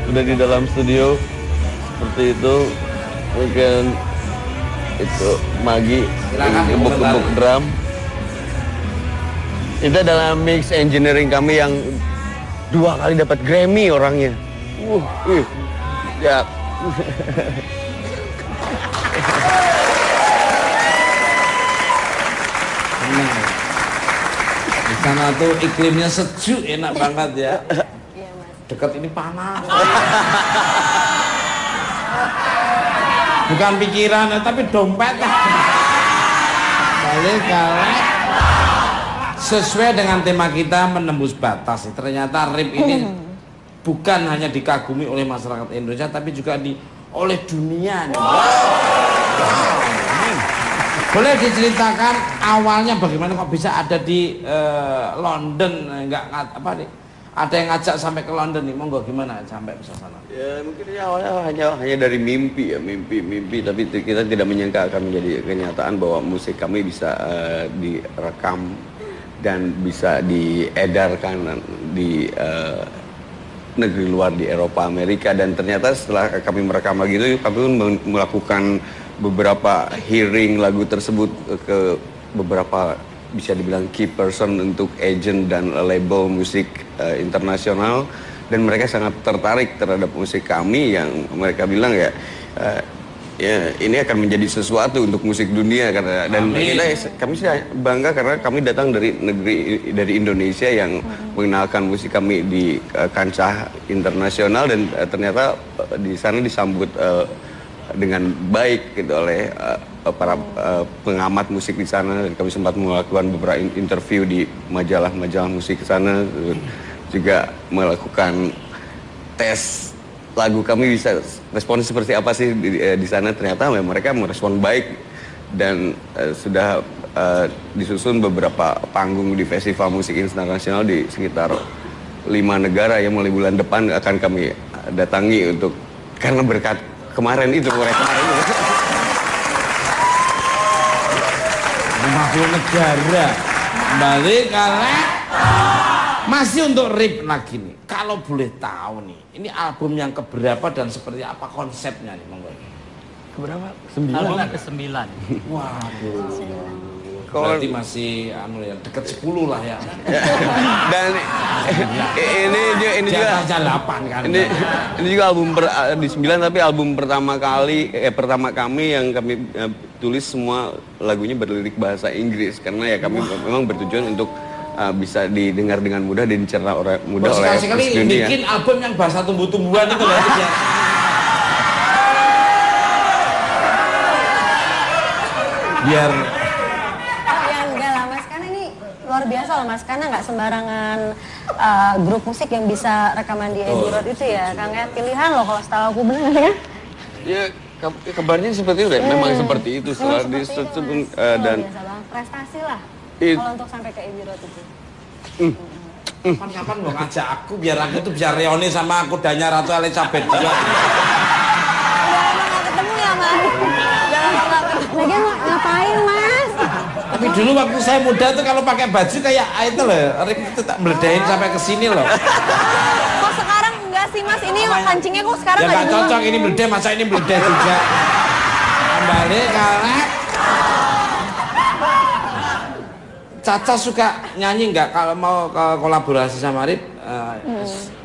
udah di dalam studio seperti itu. Mungkin itu Magi gebuk-gebuk drum. Itu adalah mix engineering kami yang 2 kali dapat Grammy orangnya. Ya. Di sana tuh iklimnya sejuk, enak banget ya. Dekat ini panas. Bukan pikiran, tapi dompet. Balik galak. Sesuai dengan tema kita menembus batas. Ternyata Rip ini bukan hanya dikagumi oleh masyarakat Indonesia, tapi juga oleh dunia. Boleh diceritakan awalnya bagaimana kok bisa ada di London? Ada yang ngajak sampai ke London nih, monggo gimana sampai ke sana? Ya mungkin awalnya hanya dari mimpi, tapi kita tidak menyangka akan menjadi kenyataan bahwa musik kami bisa direkam dan bisa diedarkan di negeri luar di Eropa, Amerika. Dan ternyata setelah kami merekam lagi itu, kami pun melakukan beberapa hearing lagu tersebut ke beberapa bisa dibilang key person untuk agent dan label musik internasional, dan mereka sangat tertarik terhadap musik kami yang mereka bilang ya ini akan menjadi sesuatu untuk musik dunia karena, dan kami sih bangga karena kami datang dari Indonesia yang mengenalkan musik kami di kancah internasional, dan ternyata di sana disambut dengan baik gitu oleh para pengamat musik di sana, dan kami sempat melakukan beberapa interview di majalah-majalah musik di sana, juga melakukan tes lagu kami bisa respon seperti apa sih di sana. Ternyata mereka merespon baik, dan sudah disusun beberapa panggung di festival musik internasional di sekitar 5 negara yang mulai bulan depan akan kami datangi untuk, karena berkat kemarin itu 50 negara balik karena masih untuk rip lagi nih. Kalau boleh tahu nih, ini album yang keberapa dan seperti apa konsepnya nih, monggo. Keberapa? 9. Album ke-9. Waduh. Berarti masih dekat 10 lah ya. Dan ini juga 8 kan. Ini juga album di 9, tapi album pertama kami yang kami tulis semua lagunya berlirik bahasa Inggris, karena ya kami memang bertujuan untuk bisa didengar dengan mudah dan dicerna mudah oleh sekali dunia. Bikin album yang bahasa tumbuh-tumbuhan itu lah ya. Biar ya enggak lah Mas, karena ini luar biasa loh Mas, karena nggak sembarangan grup musik yang bisa rekaman di Abbey Road itu ya Kang, ya pilihan loh kalau setahu aku, benar ya? Ya kabarnya seperti itu, memang seperti itu setelah disusun dan biasa banget, prestasi lah kalau untuk sampai ke Abbey Road itu. Kapan-kapan lo ngajak aku biar aku tuh bisa reuni sama kudanya Ratu Elizabeth juga. Udah lama nggak ketemu ya Mas? Udah lama nggak ketemu. Lagian ngapain Mas? Tapi dulu waktu saya muda tuh kalau pakai baju kayak itu loh, Rip itu tak meledahin sampai ke sini loh. Kok sekarang enggak sih Mas? Ini kancingnya kok sekarang ya nggak cocok, ini meledah, masa ini meledah juga. Kembali karena Caca suka nyanyi nggak kalau mau kolaborasi sama Rip?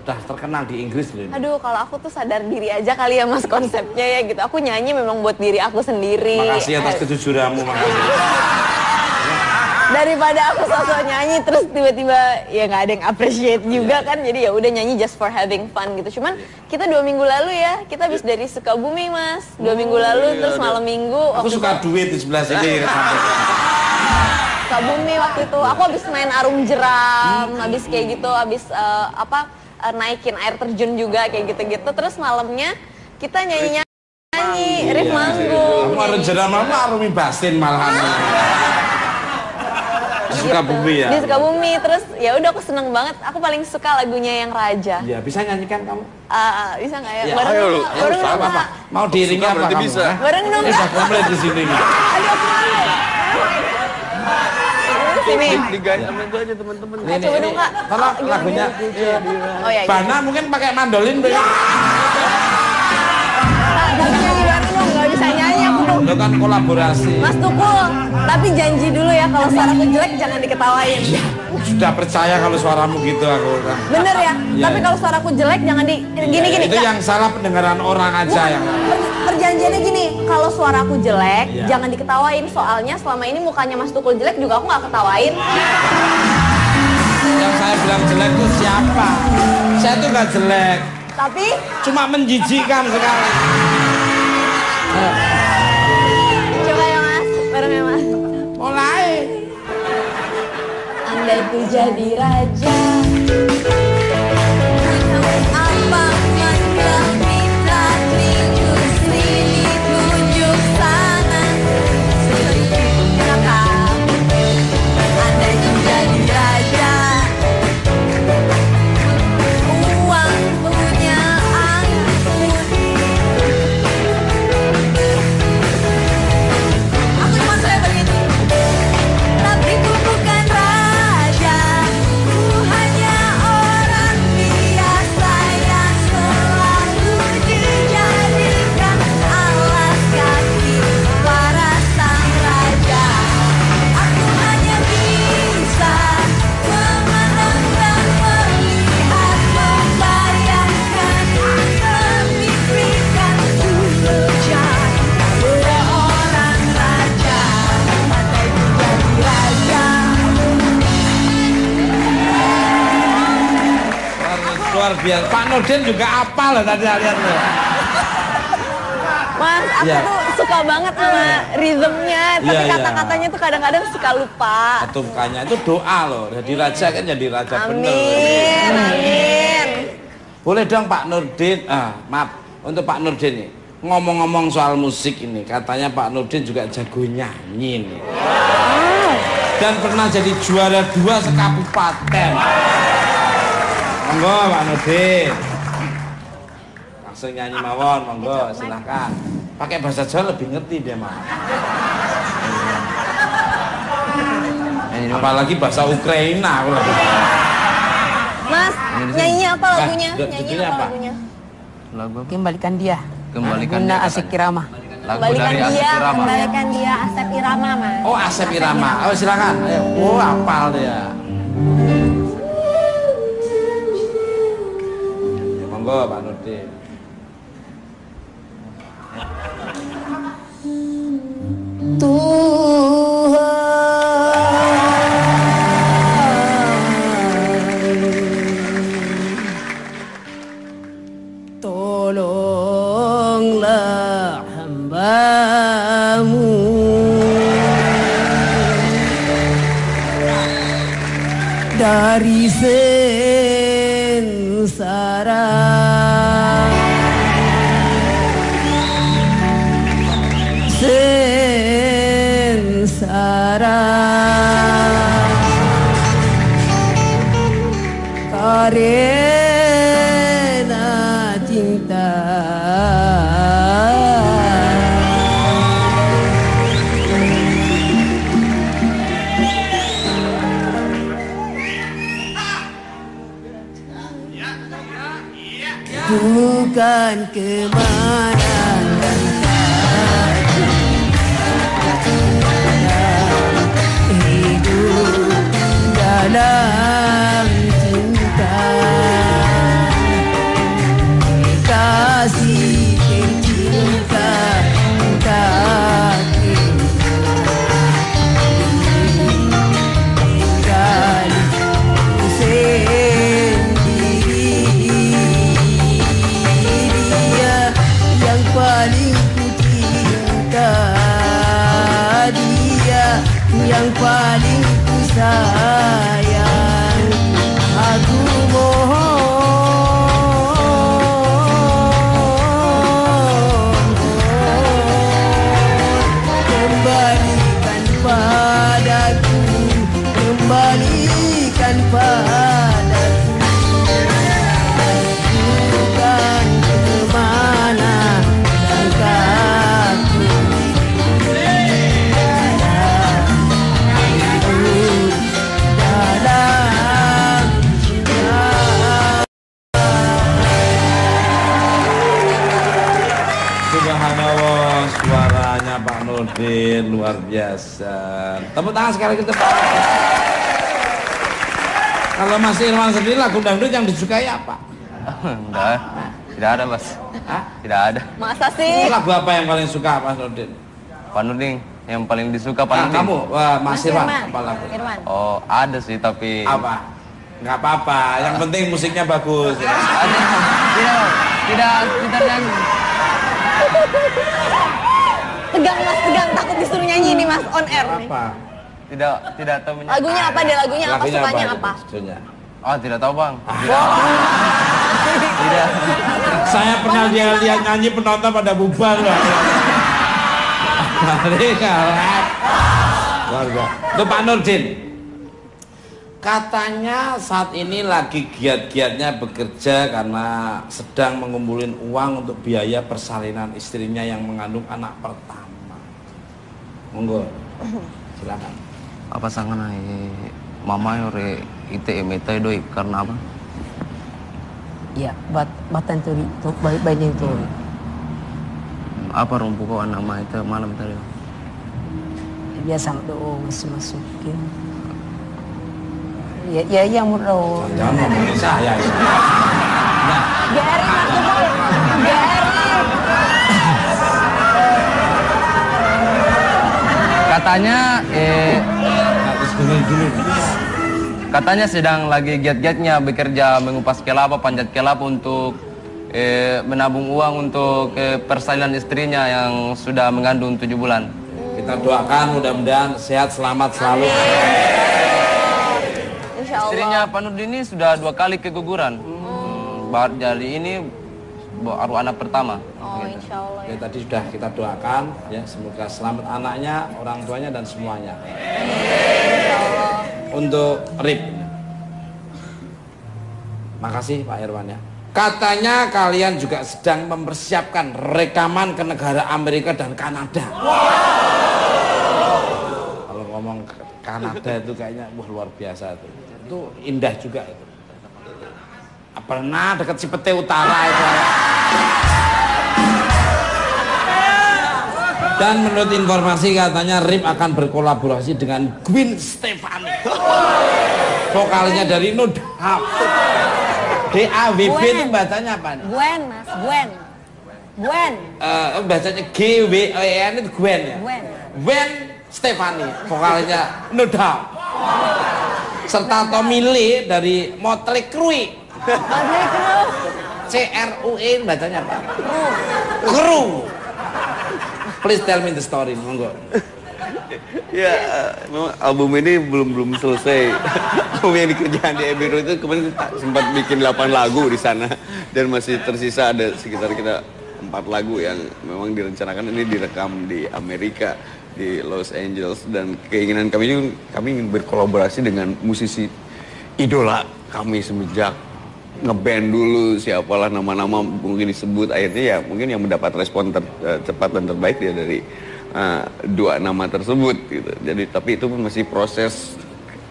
Udah terkenal di Inggris loh. Aduh, kalau aku tuh sadar diri aja kali ya Mas konsepnya ya gitu. Aku nyanyi memang buat diri aku sendiri. Makasih atas kejujuranmu, makasih. Daripada aku sosok nyanyi terus tiba-tiba ya nggak ada yang appreciate juga kan, jadi ya udah nyanyi just for having fun gitu. Cuman kita 2 minggu lalu ya, kita habis dari Sukabumi Mas, 2 minggu lalu terus malam minggu. Aku suka duit di sebelah sini. Sukabumi waktu itu, aku habis main arum jeram, habis kayak gitu, habis naikin air terjun juga kayak gitu-gitu. Terus malamnya kita nyanyi, Rip manggung. Kamu arum jeram apa arumi basin malahan. Sukabumi ya. Di Sukabumi, terus ya udah aku seneng banget. Aku paling suka lagunya yang Raja. Ya bisa nyanyikan kamu? Bisa nggak ya? Ya, Bareng ayo, dong, bareng dong apa? Kak. Mau diiringi apa kamu? bisa. Bareng dong Bisa Kak. komplit di sini nih. Aduh, aku malu. Sini. Digaya sama itu aja teman-teman. Coba dong Kak. Tolong Gimana? lagunya. Oh ya. Bana mungkin pakai mandolin. Kak, tapi nyanyi bareng dong, nggak bisa nyanyi aku dong. Itu kan kolaborasi. Mas Tukul, tapi janji dulu ya kalau suaraku jelek jangan diketawain. Sudah percaya kalau suaramu gitu aku. Bener ya? Iya. Tapi kalau suaraku jelek jangan gini-gini. Itu yang salah pendengaran orang aja yang. Perjanjiannya gini, kalau suaraku jelek Iya. jangan diketawain. Soalnya selama ini mukanya Mas Tukul jelek juga aku nggak ketawain. Yang saya bilang jelek itu siapa? Saya tuh nggak jelek. Tapi Cuma menjijikkan sekali. coba ya Mas, bareng ya Mas. Mulai. Andai ku jadi raja, apa manggil kita tunjuk sini, tunjuk sana, kenapa? Andai ku jadi raja, uang punya ampun. Aku cuma saya begitu. Tapi ku bukan raja, ku hanya orang biasa. Pak Nurdin juga apal loh tadi saya lihat loh. Mas, aku Iya. tuh suka banget sama rhythmnya, tapi Iya, iya. kata-katanya tuh kadang-kadang suka lupa. Atau bukannya itu doa loh. Jadi raja kan jadi raja bener. Amin, amin. Boleh dong Pak Nurdin. Maaf untuk Pak Nurdin nih. Ngomong-ngomong soal musik ini, katanya Pak Nurdin juga jago nyanyi nih. Dan pernah jadi juara 2 sekabupaten. Monggo Pak Nurdin. Langsung nyanyi mawon, monggo silahkan. Pakai bahasa Jawa lebih ngerti dia mah. Apalagi bahasa Ukraina. Mas, nyanyi apa lagunya? Nah, Nyanyi judulnya apa apa? lagunya? Lagu apa? Kembalikan dia. Kembalikan Guna dia Asik katanya. Irama. Lagu Kembalikan dari Asep dia, Irama. Kembalikan dia Asep Irama, Mas. Oh, Asep Irama. Oh, silakan. Ayo. Oh, hafal dia. Ya, monggo Pak Nurdin. Tolonglah hambamu dari sengsara, karena cinta. Bukan kemana hidup dalam cinta, kasih cinta kaki tinggal sendiri. Dia yang paling ku cinta, dia yang paling ku sayang. Aku mohon, kembalikan padaku, kembalikan padaku. Bukan kemana langkahku, hidup dalam cinta. Subhanallah, suaranya Pak Nurdin luar biasa. Tepuk tangan sekali kita Pak. Kalau Mas Irwan sendiri lagu dangdut yang disukai apa? Enggak, tidak ada Mas. Hah? Tidak ada. Masa sih? Lagu apa yang paling suka Mas Nurdin? Pak Nurdin yang paling disuka Pak Nah, Nurdin. kamu, Mas Irwan, Irwan. apa lagu? Irwan. Oh, ada sih tapi Apa? Nggak apa-apa, yang penting musiknya bagus. ada. Tidak nyanyi. Tegang Mas, tegang. Takut disuruh nyanyi nih Mas, on air nih. Apa? Tidak tahu menyanyi. Lagunya apa deh? Lagunya apa? Sukanya apa? Judulnya? Oh, tidak tahu Bang. Saya pernah lihat nyanyi penonton pada bubar loh. Mari kalah. Warga. Itu Pak Nurdin. Katanya saat ini lagi giat-giatnya bekerja karena sedang mengumpulin uang untuk biaya persalinan istrinya yang mengandung anak pertama. Monggo. Silakan. Apa sangan mama yore ITM itu doi karena apa? Ya, batan turi, baik-baiknya itu. Apa rumpu kau nama itu malam tadi? Biasa doa masuk-masukin. Ya, yang murah. Jangan ngomongin saya. Ya. Nah, Garing Mas Gubul. Garing. Katanya harus dengar dulu. Katanya sedang lagi giat-giatnya bekerja mengupas kelapa, panjat kelapa untuk menabung uang untuk persalinan istrinya yang sudah mengandung 7 bulan. Kita doakan mudah-mudahan sehat selamat selalu. Istrinya Pak Nurdin ini sudah 2 kali keguguran. Jadi ini baru anak pertama. Oh, insya Allah. Ya, tadi sudah kita doakan ya, semoga selamat anaknya, orang tuanya dan semuanya. Insya Allah. Untuk Rip. Makasih Pak Irwan ya. Katanya kalian juga sedang mempersiapkan rekaman ke negara Amerika dan Kanada. Kalau ngomong Kanada itu kayaknya wah luar biasa itu. Itu indah juga itu. Pernah dekat Cipete Utara itu. Dan menurut informasi katanya Rip akan berkolaborasi dengan Gwen Stefani, vokalnya dari No Doubt. DAWB itu bacanya apa? Gwen, Mas, Gwen. Gwen. Bacanya GWEN itu Gwen ya? Gwen Stefani, vokalnya No Doubt. Serta Tommy Lee dari Motley Crue. CRUE bacanya apa? Kru. Please tell me the story, monggo. Ya, memang album ini belum selesai. Album yang dikerjakan di Abbey Road itu kemarin sempat bikin 8 lagu di sana dan masih tersisa ada sekitar kita 4 lagu yang memang direncanakan ini direkam di Amerika, di Los Angeles, dan keinginan kami ingin berkolaborasi dengan musisi idola kami semenjak ngeband dulu, siapalah nama-nama mungkin disebut, akhirnya ya mungkin yang mendapat respon cepat dan terbaik dia dari 2 nama tersebut gitu. Jadi tapi itu pun masih proses,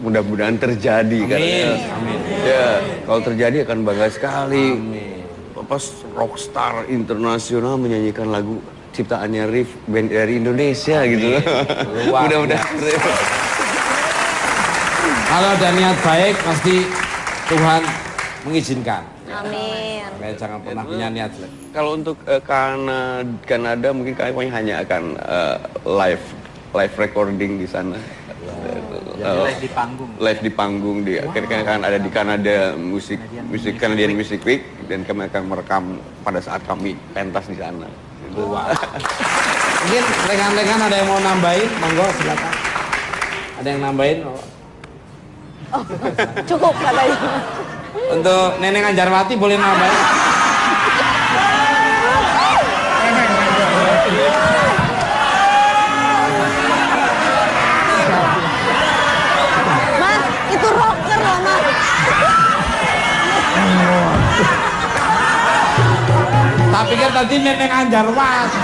mudah-mudahan terjadi. Amin. Amin. Ya, kalau terjadi akan bangga sekali. Pas rockstar internasional menyanyikan lagu ciptaannya Rif, band dari Indonesia gitu. Mudah-mudahan. Kalau ada niat baik pasti Tuhan mengizinkan. Amin. Kayak jangan pernah punya niat. Kalau untuk Kanada mungkin kami hanya akan live recording di sana. Live di panggung. Live di panggung akhirnya akan ada di Kanada Canadian Music Week, dan kami akan merekam pada saat kami pentas di sana. Mungkin rekan-rekan ada yang mau nambahin, monggo silakan. Ada yang nambahin? Oh, cukup katanya. Untuk Neneng Anjarwati boleh nambahin? Mas, itu rocker loh, Mas. Tak pikir tadi Neneng Anjarwati.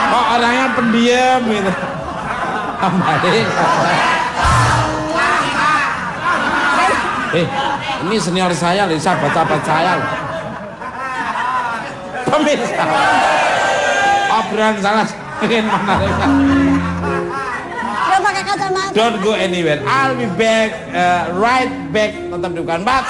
Kok orangnya pendiam gitu. Kembali. Ini senior saya, sahabat-sahabat saya. Pemirsa, obrolan sangat ingin menarik. Dia pakai kacamata. Don't go anywhere. I'll be back, right back. Tetap di bukan Bat.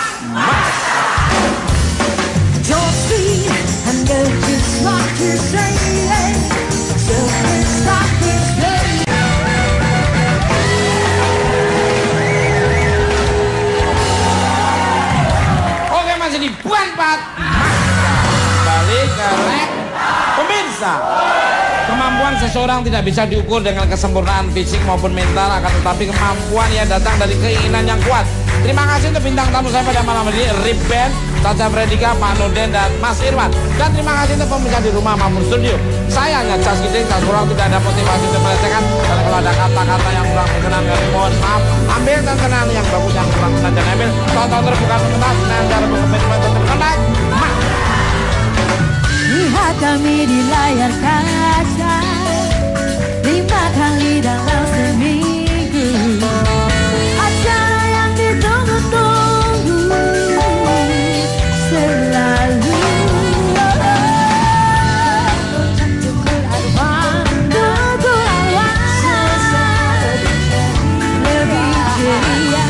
Oke, masih di bukan Bat. Balik ke rek. Pemirsa, kemampuan seseorang tidak bisa diukur dengan kesempurnaan fisik maupun mental, akan tetapi kemampuan yang datang dari keinginan yang kuat. Terima kasih untuk bintang tamu saya pada malam ini, Rip Band, Caca Fredika, Pak Nurdin, dan Mas Irwan. Dan terima kasih untuk pemirsa di rumah maupun studio. Saya hanya Cas Giting, Cas kurang, tidak ada motivasi untuk melecehkan. Dan kalau ada kata-kata yang kurang berkenan, mohon maaf. Ambil tontonan yang bagus, yang kurang berkenan, jangan ambil. Tonton terbuka tuntas, dan cara berkomitmen untuk berkenan. Lihat kami di layar kaca 5 kali dalam seminggu, acara yang ditunggu-tunggu selalu. Tukur awan, lebih ceria.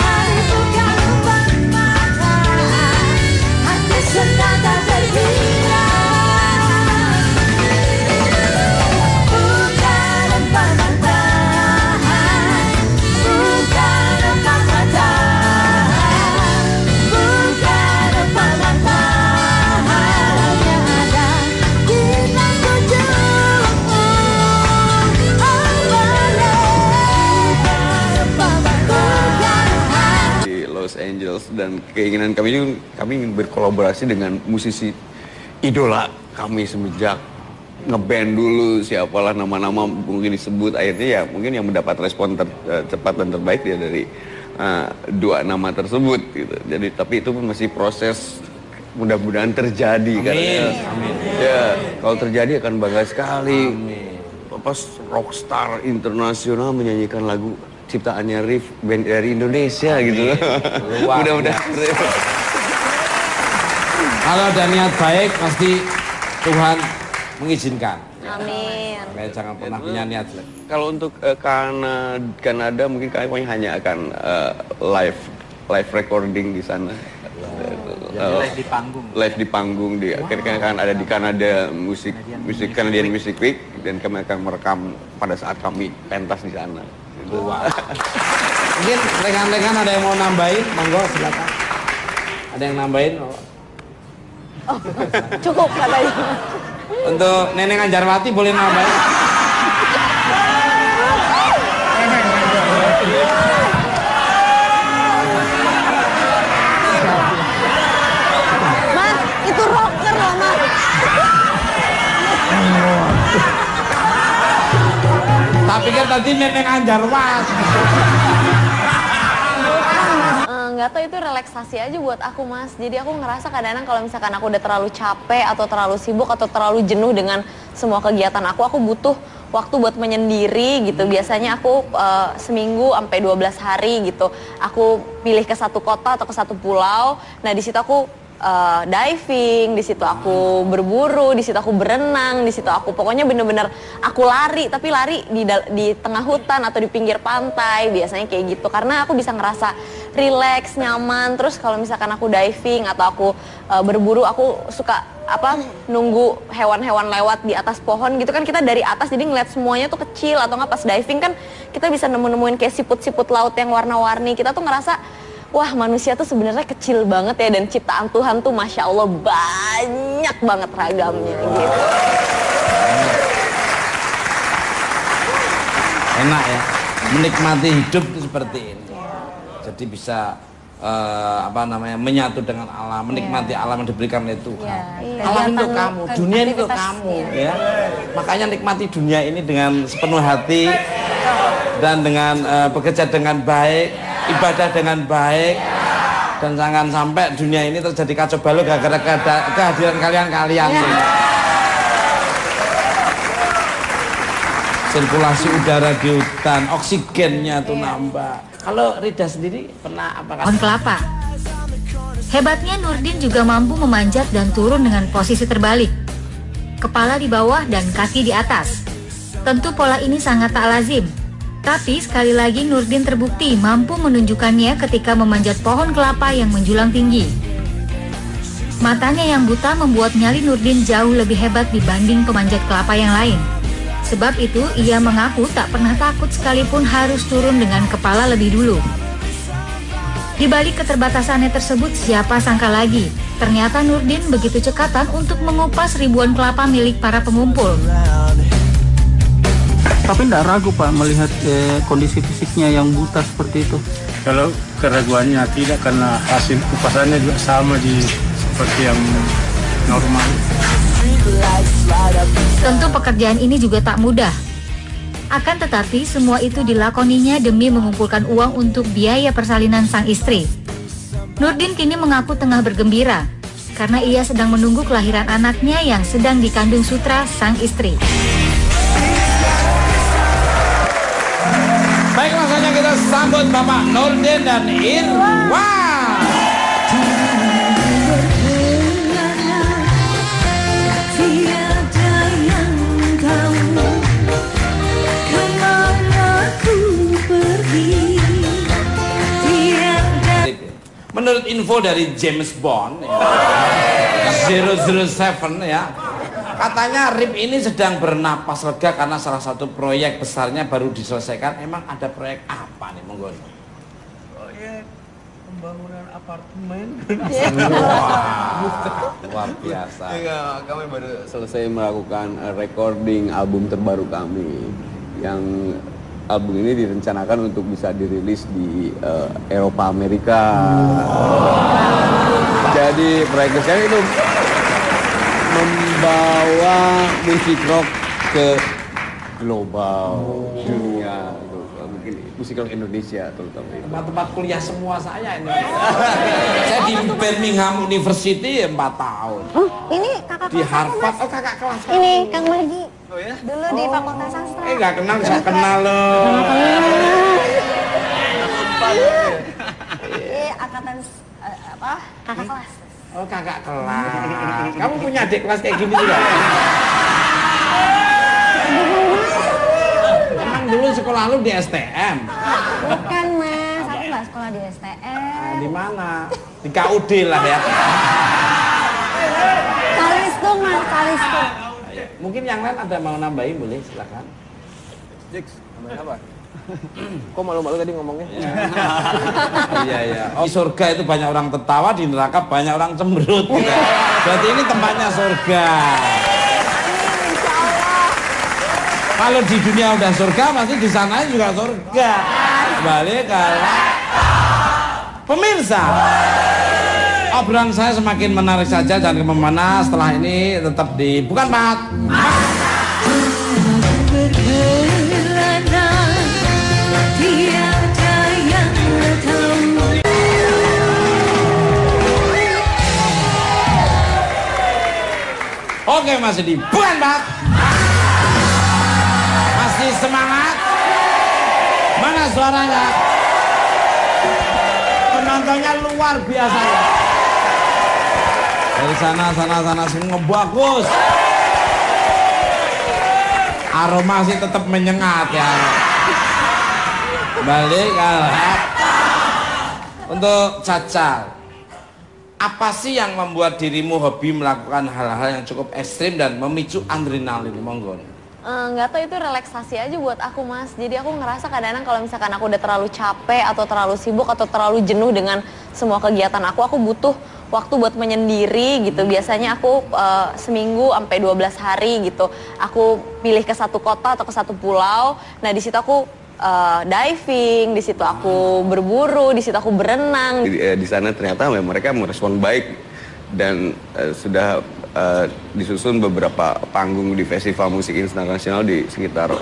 Hari bukan umpan mata, hati senang tak terkira. Bukan umpan proses dan keinginan kami ingin berkolaborasi dengan musisi idola kami semenjak ngeband dulu, siapalah nama-nama mungkin disebut, akhirnya ya mungkin yang mendapat respon cepat dan terbaik dia dari dua nama tersebut gitu. Jadi tapi itu masih proses, mudah-mudahan terjadi. Amin. Karena amin. Ya kalau terjadi akan bangga sekali. Pas rockstar internasional menyanyikan lagu ciptaannya Rif, band dari Indonesia gitu. Mudah-mudahan. Kalau ada niat baik pasti Tuhan mengizinkan. Amin. Kayak jangan pernah punya niat jelek. Kalau untuk Kanada mungkin kami hanya akan live recording di sana. Live di panggung. Live di panggung akhirnya akan ada di Kanada Canadian Music Week dan kami akan merekam pada saat kami pentas di sana. Wow. Mungkin rekan-rekan ada yang mau nambahin, monggo silakan. Ada yang nambahin? Oh, cukup katanya. Untuk Neneng Anjarwati boleh nambahin? Mas, itu rocker loh Mas. Tapi kan tadi Neneng Anjarwati. Nggak tahu, itu relaksasi aja buat aku Mas. Jadi aku ngerasa kadang-kadang kalau misalkan aku udah terlalu capek atau terlalu sibuk atau terlalu jenuh dengan semua kegiatan aku butuh waktu buat menyendiri gitu. Biasanya aku seminggu sampai 12 hari gitu. Aku pilih ke satu kota atau ke satu pulau. Nah di situ aku diving, di situ aku berburu, di situ aku berenang, di situ aku pokoknya bener-bener aku lari, tapi lari di tengah hutan atau di pinggir pantai, biasanya kayak gitu. Karena aku bisa ngerasa relax, nyaman. Terus kalau misalkan aku diving atau aku berburu, aku suka nunggu hewan-hewan lewat di atas pohon gitu kan, kita dari atas jadi ngeliat semuanya tuh kecil. Atau nggak pas diving kan kita bisa nemuin kayak siput-siput laut yang warna-warni. Kita tuh ngerasa wah, manusia tuh sebenarnya kecil banget ya, dan ciptaan Tuhan tuh Masya Allah banyak banget ragamnya gitu. Enak ya, menikmati hidup itu seperti ini. Jadi bisa menyatu dengan alam, menikmati alam yang diberikan oleh Tuhan. Alam itu kamu, dunia ini untuk kamu ya. Makanya nikmati dunia ini dengan sepenuh hati dan dengan bekerja dengan baik, ibadah dengan baik, dan jangan sampai dunia ini terjadi kacau balau gara-gara kehadiran kalian-kalian. Sirkulasi udara di hutan, oksigennya tuh nambah. Kalau Rida sendiri pernah apa? Pohon kelapa. Hebatnya Nurdin juga mampu memanjat dan turun dengan posisi terbalik. Kepala di bawah dan kaki di atas. Tentu pola ini sangat tak lazim. Tapi sekali lagi Nurdin terbukti mampu menunjukkannya ketika memanjat pohon kelapa yang menjulang tinggi. Matanya yang buta membuat nyali Nurdin jauh lebih hebat dibanding pemanjat kelapa yang lain. Sebab itu ia mengaku tak pernah takut sekalipun harus turun dengan kepala lebih dulu. Di balik keterbatasannya tersebut, siapa sangka lagi, ternyata Nurdin begitu cekatan untuk mengupas ribuan kelapa milik para pengumpul. Tapi tidak ragu Pak melihat kondisi fisiknya yang buta seperti itu? Kalau keraguannya tidak, karena hasil kupasannya juga sama seperti yang normal. Tentu pekerjaan ini juga tak mudah. Akan tetapi semua itu dilakoninya demi mengumpulkan uang untuk biaya persalinan sang istri. Nurdin kini mengaku tengah bergembira karena ia sedang menunggu kelahiran anaknya yang sedang dikandung Sutra sang istri. Baik, langsung kita sambut Bapak Nurdin dan Irwan. Menurut info dari James Bond ya, 007 ya, katanya Rip ini sedang bernapas lega karena salah satu proyek besarnya baru diselesaikan. Emang ada proyek apa nih, monggo? Proyek pembangunan apartemen. Wah, luar biasa. Ya, kami baru selesai melakukan recording album terbaru kami yang album ini direncanakan untuk bisa dirilis di Eropa, Amerika. Jadi proyek saya itu membawa musik rock ke global dunia, mungkin musik rock Indonesia terutama. Tempat-tempat kuliah semua saya ini. Saya di Birmingham University 4 tahun. Ini kakak Di kelas aku, Harvard, Mas. oh kakak kelas. Ini Kang Margi. Oh ya? Dulu di Fakultas Sastra. Nggak kenal, saya kenal loh. Ini angkatan apa? Kakak kelas. Oh kakak kelas. Kamu punya adik kelas kayak gini juga? Emang dulu sekolah lu di STM? Bukan Mas, aku nggak sekolah di STM. Di mana? Di KUD lah ya. Kalistung Mas, Kalistung. Mungkin yang lain ada mau nambahin, boleh silakan. Jix, apa? Kok malu-malu tadi ngomongnya? Iya iya. Oh, surga itu banyak orang tertawa, di neraka banyak orang cemberut. Berarti ini tempatnya surga. Kalau di dunia udah surga, pasti di sana juga surga. Balik kalau pemirsa, obrolan saya semakin menarik saja, jangan kemana-mana. Setelah ini tetap di bukan Pat. Oke masih di bukan Pak. Masih semangat. Mana suaranya? Penontonnya luar biasa ya. Dari sana semua bagus. Aroma sih tetap menyengat ya. Balik untuk Caca. Apa sih yang membuat dirimu hobi melakukan hal-hal yang cukup ekstrim dan memicu adrenalin? Monggo. Nggak tahu, itu relaksasi aja buat aku Mas. Jadi aku ngerasa kadang-kadang kalau misalkan aku udah terlalu capek atau terlalu sibuk atau terlalu jenuh dengan semua kegiatan aku butuh waktu buat menyendiri gitu. Biasanya aku seminggu sampai 12 hari gitu. Aku pilih ke satu kota atau ke satu pulau. Nah di situ aku diving, di situ aku berburu, di situ aku berenang. Di sana ternyata mereka merespon baik dan sudah disusun beberapa panggung di festival musik internasional di sekitar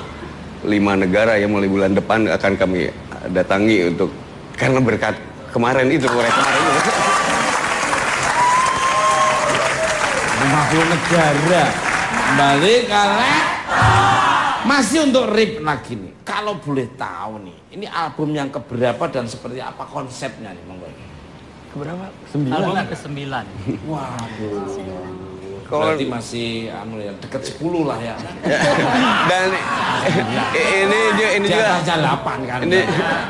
5 negara yang mulai bulan depan akan kami datangi untuk karena berkat kemarin itu mereka kemarin 50 negara. Kembali kalian masih untuk rip lagi nih. Kalau boleh tahu nih, ini album yang keberapa dan seperti apa konsepnya nih, monggo. Keberapa? Album yang ke-9. Waduh. Berarti masih ya dekat 10 lah ya. Dan ini juga 8 kan.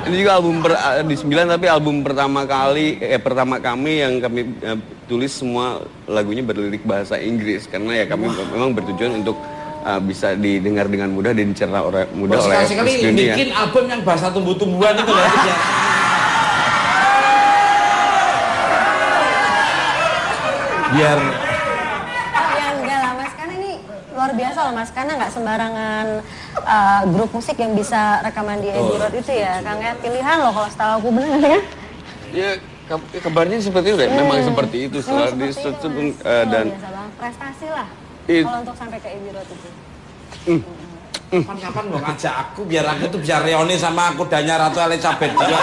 Ini juga album di 9 tapi album pertama kami yang kami tulis semua lagunya berlirik bahasa Inggris karena ya kami memang bertujuan untuk bisa didengar dengan mudah dan dicerna mudah oleh sekali dunia. Bikin album yang bahasa tumbuh-tumbuhan itu loh ya. Biar Ya enggak lah Mas, karena ini luar biasa loh Mas, karena nggak sembarangan grup musik yang bisa rekaman di Abbey Road itu ya. Kang, pilihan loh kalau setahu aku, benar ya? Ya kabarnya seperti itu, memang seperti itu setelah dan biasa banget, prestasi lah kalau untuk sampai ke Abbey Road itu. kapan-kapan mau ngajak aku biar aku tuh bisa reuni sama kudanya Ratu Elizabeth juga.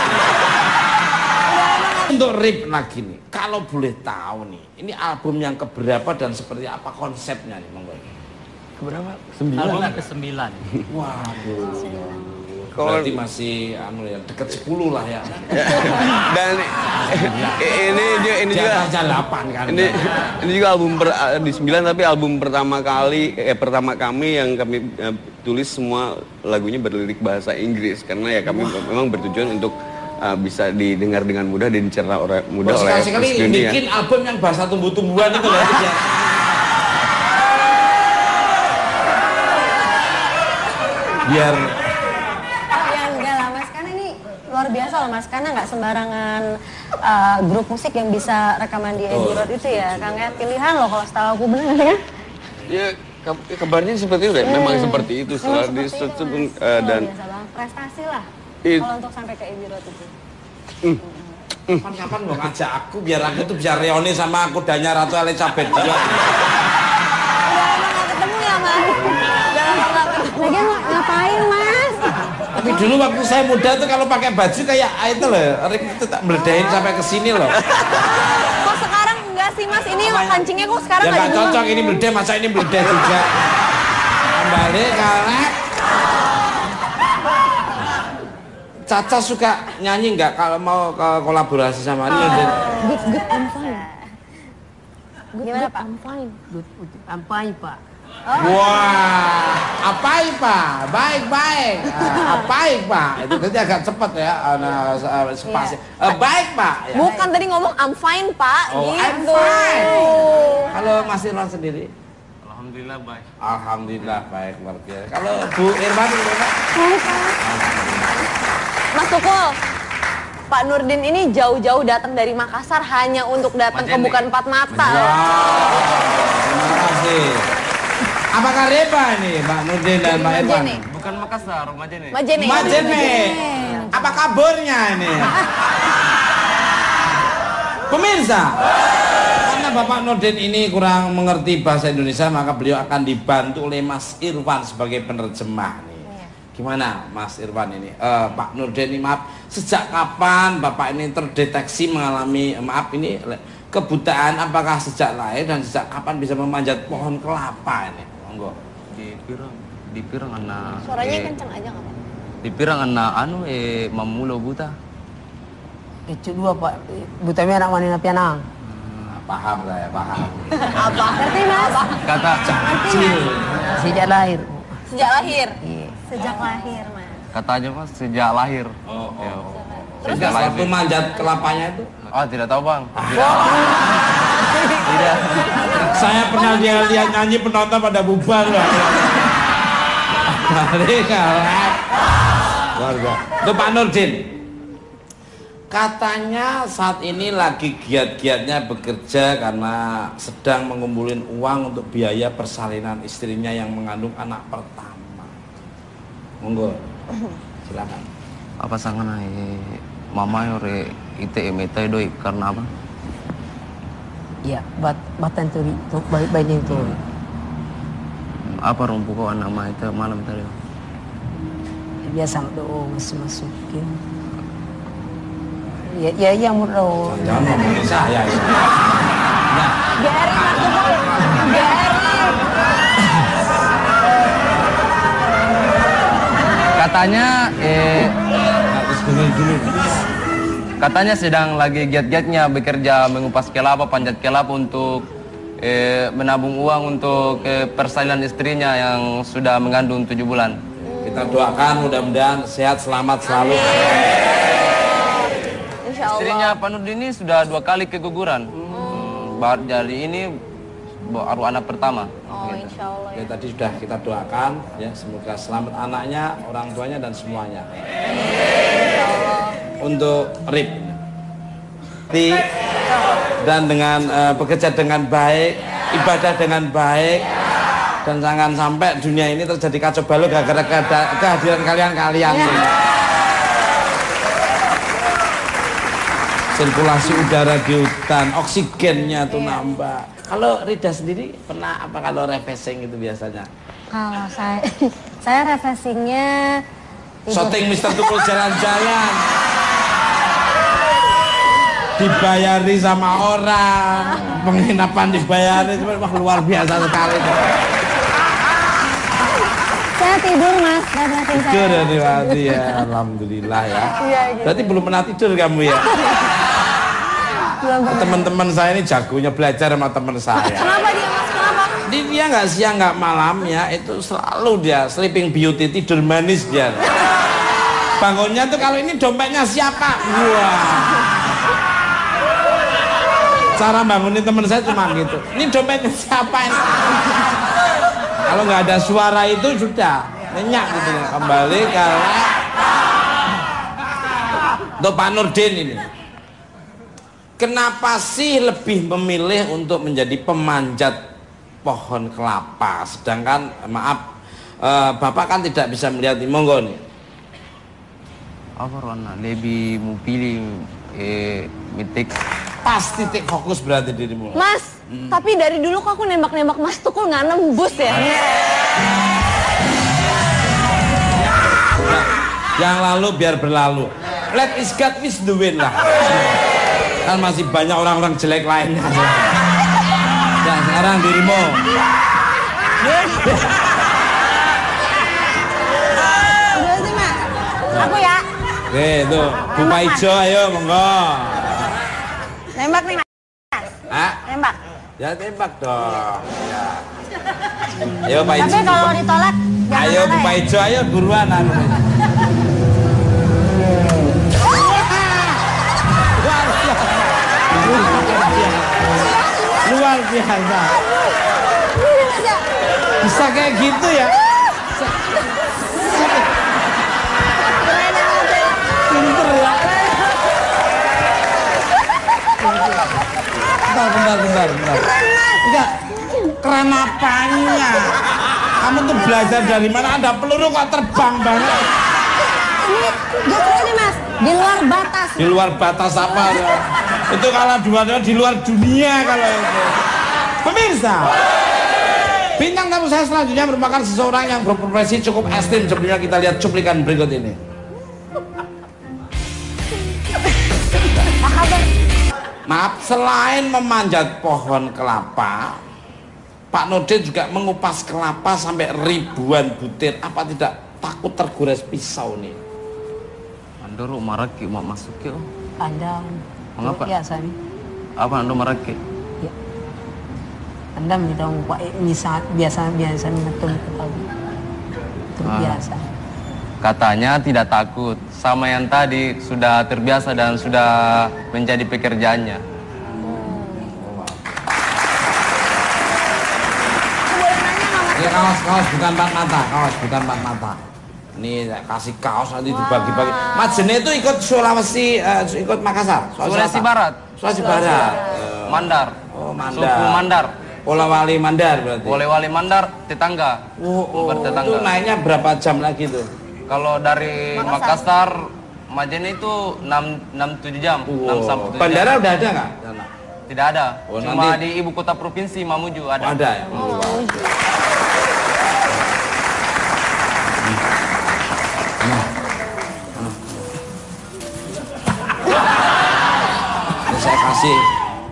Untuk rip lagi nih, kalau boleh tahu nih, ini album yang keberapa dan seperti apa konsepnya nih, monggo. Keberapa? Album yang ke-9. Waduh. Berarti masih ya dekat 10 lah ya. Dan ini juga 8 kan. Ini juga album di 9 tapi album pertama kami yang kami tulis semua lagunya berlirik bahasa Inggris karena ya kami memang bertujuan untuk bisa didengar dengan mudah dan dicerna mudah oleh sekali dunia. Bikin album yang bahasa tumbuh-tumbuhan itu loh ya. Biar Ya enggak lah Mas, karena ini luar biasa loh Mas, karena nggak sembarangan grup musik yang bisa rekaman di Abbey Road itu ya. Kang, pilihan loh kalau setahu aku, benar ya? Ya kabarnya seperti itu, memang seperti itu setelah dan biasa banget, prestasi lah. It- Kalau untuk sampai ke Abbey Road itu. Kapan-kapan mau ngajak aku biar aku tuh bisa reuni sama kudanya Ratu Elizabeth juga. Udah lama nggak ketemu ya Mas? Udah lama nggak ketemu. Lagian mau ngapain Mas? Tapi dulu waktu saya muda tuh kalau pakai baju kayak itu loh, Rik itu tak meledahin sampai ke sini loh. Kok sekarang enggak sih Mas? Ini kancingnya kok sekarang Ya nggak nggak dibuang? cocok ini meledah, masa ini meledah juga. Kembali karena Caca suka nyanyi nggak kalau mau kolaborasi sama Rio? Good, I'm fine. Gimana Pak? I'm fine. Good, ampai Pak. Wah, apa Pak? Baik. Apa Pak? Itu tadi agak cepat ya, spasi. Baik Pak. Ya. Bukan tadi ngomong I'm fine Pak. Oh, gitu. I'm fine. Kalau Mas Irwan sendiri? Alhamdulillah baik. Alhamdulillah baik, luar biasa. Kalau Bu Irwan gimana? Baik Pak. Mas Tukul, Pak Nurdin ini jauh-jauh datang dari Makassar hanya untuk datang ke Majene. Bukan Empat Mata. Terima kasih. Apakah reba nih Pak Nurdin dan Pak Irwan? Majene. Bukan Makassar, Majene. Majene. Majene. Apa kabarnya ini? Pemirsa, karena Bapak Nurdin ini kurang mengerti bahasa Indonesia, maka beliau akan dibantu oleh Mas Irwan sebagai penerjemah. Gimana Mas Irwan ini? Pak Nurdin ini maaf, sejak kapan Bapak ini terdeteksi mengalami ini kebutaan, apakah sejak lahir dan sejak kapan bisa memanjat pohon kelapa ini? Monggo. Di Pirang anak. Suaranya kenceng aja nggak Pak? Di Pirang anak mamulo buta. Kecil dua Pak. Butami anak wanita pianang. Paham saya, paham. Apa? Ngerti Mas? Kata Kecil. Sejak lahir. Sejak lahir. Iya. Sejak lahir Mas. katanya Mas sejak lahir. Ya. Sejak waktu manjat kelapanya itu? Ah, tidak tahu Bang. Tidak. Saya pernah lihat nyanyi penonton pada bubar loh. Dari kalah. Warga. Itu Pak Nurdin. Katanya saat ini lagi giat-giatnya bekerja karena sedang mengumpulin uang untuk biaya persalinan istrinya yang mengandung anak pertama. Monggo, silakan. Apa sangan mama yore ITM itu doi karena apa? Ya, batan turi, baik-baiknya itu. Apa rumpu kau nama itu malam tadi? Biasa doa masuk-masukin. Ya, yang murah. Jangan ngomongin saya ya. Nah, Biarin Mas Tukul, biarin. Katanya terus dulu. katanya sedang lagi giat-giatnya bekerja mengupas kelapa, panjat kelapa untuk menabung uang untuk persalinan istrinya yang sudah mengandung 7 bulan. Kita doakan mudah-mudahan sehat selamat selalu. Istrinya Pak Nurdin ini sudah 2 kali keguguran. Baru jadi ini baru anak pertama. Oh, insya Allah Ya, tadi sudah kita doakan ya, semoga selamat anaknya, orang tuanya dan semuanya. Untuk Rip dan dengan bekerja dengan baik, ibadah dengan baik, dan jangan sampai dunia ini terjadi kacau balau gara-gara kehadiran kalian-kalian. Sirkulasi udara di hutan, oksigennya tuh nambah. Kalau Rida sendiri pernah apa kalau refreshing itu biasanya? Kalau saya refreshingnya Shooting Mr. Tukul jalan-jalan, dibayari sama orang, penginapan dibayari, wah luar biasa sekali. saya tidur Mas, refreshing saya. Tidur ya Diwati ya, alhamdulillah ya. Iya, gitu. Berarti belum pernah tidur kamu ya? Teman-teman saya ini jagonya belajar sama teman saya. Kenapa dia Mas? Kenapa? Dia nggak siang nggak malam ya, itu selalu dia sleeping beauty, tidur manis dia. Bangunnya tuh kalau ini dompetnya siapa? Wah. Cara bangunin teman saya cuma gitu. Ini dompetnya siapa ini? Kalau nggak ada suara itu sudah nyenyak gitu. Kembali kalau untuk Pak Nurdin ini. Kenapa sih lebih memilih untuk menjadi pemanjat pohon kelapa? Sedangkan maaf, Bapak kan tidak bisa melihat ini. Monggo nih. Apa Rona? Lebih mau pilih mitik. Pas titik fokus berarti dirimu. Mas, tapi dari dulu kok aku nembak-nembak Mas tuh kok nggak nembus ya? Nah, yang lalu biar berlalu. Let is God wis the win lah. Kan masih banyak orang-orang jelek lainnya. Nah, sekarang dirimu. Udah sih, Mak. Aku ya. Oke, tuh. Bupa hijau, ayo, monggo. Nembak nih, Mas. Ah? Nembak. Ya tembak dong. Ya. Ayo Pak Tapi Hijau. kalau ditolak, jangan Ayo marah Pak ya. Hijau, ayo buruan anu. Luar biasa. Bisa kayak gitu ya? Pinter ya. Bentar. Enggak. Keren apanya? Kamu tuh belajar dari mana? Ada peluru kok terbang banget. Ini justru ini, Mas, di luar batas. Di luar batas apa? Itu kalau dua-duanya di luar dunia kalau itu. Pemirsa, bintang tamu saya selanjutnya merupakan seseorang yang berprofesi cukup ekstrim. Sebelumnya kita lihat cuplikan berikut ini. Maaf, selain memanjat pohon kelapa, Pak Nurdin juga mengupas kelapa sampai ribuan butir. Apa tidak takut tergores pisau nih? Andoro maraki mau masuk ya? Ada. Mengapa? Biasa nih. Apa ando maraki? Ya. Anda minta Pak biasa betul ketahui. Itu biasa. Katanya tidak takut, sama yang tadi sudah terbiasa dan sudah menjadi pekerjaannya. Ini kaos bukan empat mata. Ini kasih kaos nanti dibagi-bagi. Mas Jene itu ikut Sulawesi, ikut Makassar. Sulawesi Barat. Sulawesi Barat. Mandar. Oh, Mandar. Suku Mandar. Polewali Mandar berarti. Polewali Mandar, tetangga. Bertetangga. Itu naiknya berapa jam lagi tuh? Kalau dari Makassar, Majene itu 6-7 jam. 6 sampai 7 Bandara jam. udah ada nggak? Tidak ada. Oh, Cuma nanti- di ibu kota provinsi Mamuju ada. Oh, ada ya? Ini saya kasih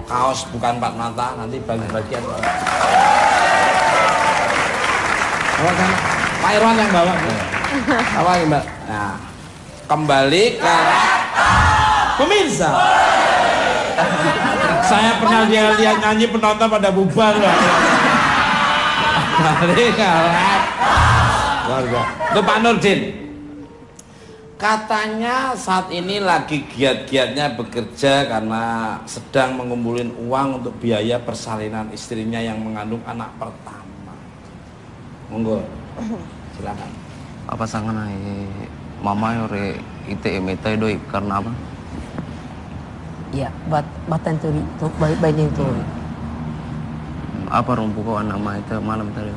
kaos bukan empat mata, nanti bagi-bagian. Bawa sana. Pak Irwan yang bawa. Apa ini, Mbak? Nah, kembali ke pemirsa. Saya pernah lihat nyanyi penonton pada bubar loh. Kembali ke keluarga. Itu Pak Nurdin. Katanya saat ini lagi giat-giatnya bekerja karena sedang mengumpulin uang untuk biaya persalinan istrinya yang mengandung anak pertama. Monggo, silakan. Apa sangan mama yore ITM itu doi karena apa? Ya, batan turi, baik-baiknya itu. Apa rumpu kau nama itu malam tadi?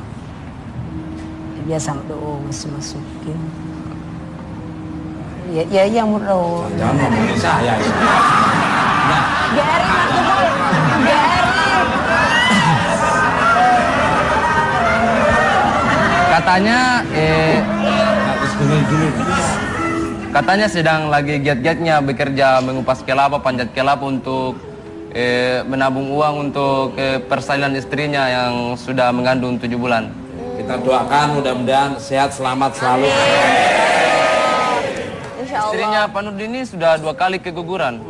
Biasa doa masuk-masuk. Ya, yang murah. Jangan ngomongin saya. Nah, Biarin aku dulu. Biarin. Katanya terus dulu. katanya sedang lagi giat-giatnya bekerja mengupas kelapa, panjat kelapa untuk menabung uang untuk persalinan istrinya yang sudah mengandung 7 bulan. Kita doakan mudah-mudahan sehat selamat selalu. Istrinya Pak Nurdin ini sudah 2 kali keguguran.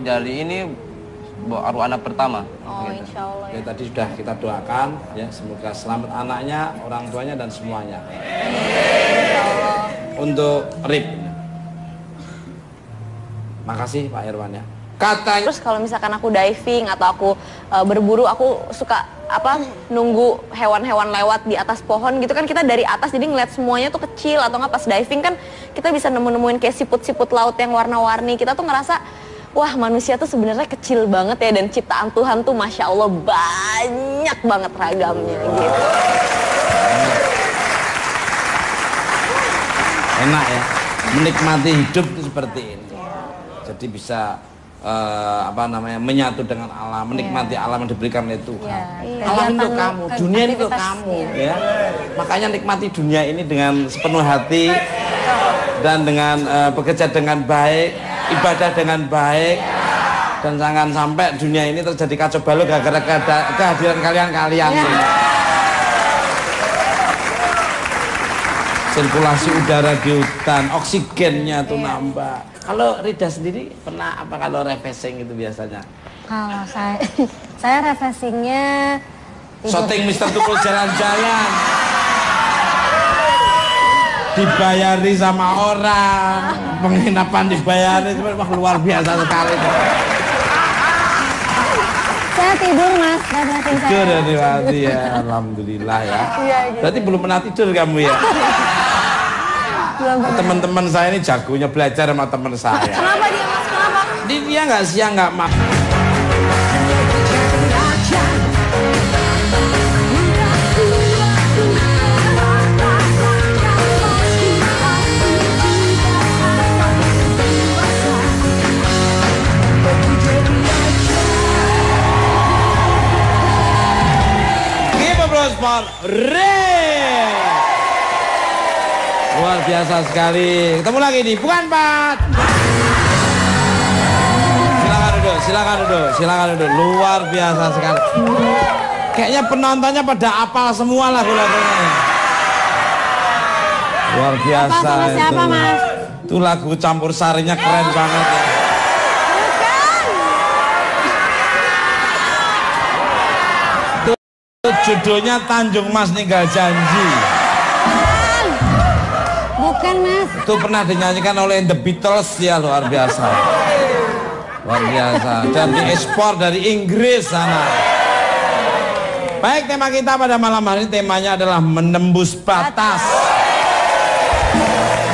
Jadi ini baru anak pertama. Oh, insya Allah Ya, tadi sudah kita doakan ya, semoga selamat anaknya, orang tuanya dan semuanya. Untuk Rip. Makasih Pak Irwan ya. Katanya Terus kalau misalkan aku diving atau aku berburu, aku suka nunggu hewan-hewan lewat di atas pohon gitu kan, kita dari atas jadi ngeliat semuanya tuh kecil, atau nggak pas diving kan kita bisa nemuin kayak siput-siput laut yang warna-warni. Kita tuh ngerasa wah, manusia tuh sebenarnya kecil banget ya, dan ciptaan Tuhan tuh Masya Allah banyak banget ragamnya gitu. enak ya. Menikmati hidup itu seperti ini. Jadi bisa menyatu dengan alam, menikmati alam yang diberikan oleh Tuhan. Alam itu kamu, dunia itu kamu, ya. Makanya nikmati dunia ini dengan sepenuh hati dan dengan bekerja dengan baik, ibadah dengan baik, dan jangan sampai dunia ini terjadi kacau balau gara-gara kehadiran kalian-kalian. Sirkulasi udara di hutan, oksigennya tuh nambah. Kalau Rida sendiri pernah apa kalau refreshing itu biasanya? Kalau saya refreshingnya Shooting Mister Tukul jalan-jalan, dibayari sama orang, penginapan dibayari, wah luar biasa sekali. Saya tidur mas, refreshing saya. Tidur ya, alhamdulillah ya. Berarti belum pernah tidur kamu ya? Teman-teman saya ini jagonya belajar sama teman saya. Kenapa dia mas? Kenapa? Dia nggak siang nggak makan. Give a applause for Ray. Luar biasa sekali. Ketemu lagi nih, bukan Pak? Silakan duduk. Luar biasa sekali. Kayaknya penontonnya pada apal semua lagu-lagunya. Luar biasa apa, itu. siapa, Mas? Itu lagu campur sarinya keren banget ya. Itu judulnya Tanjung Mas Ninggal Janji. Bukan mas. Itu pernah dinyanyikan oleh The Beatles ya, luar biasa. Luar biasa. Dan diekspor dari Inggris sana. Baik, tema kita pada malam hari ini temanya adalah menembus batas.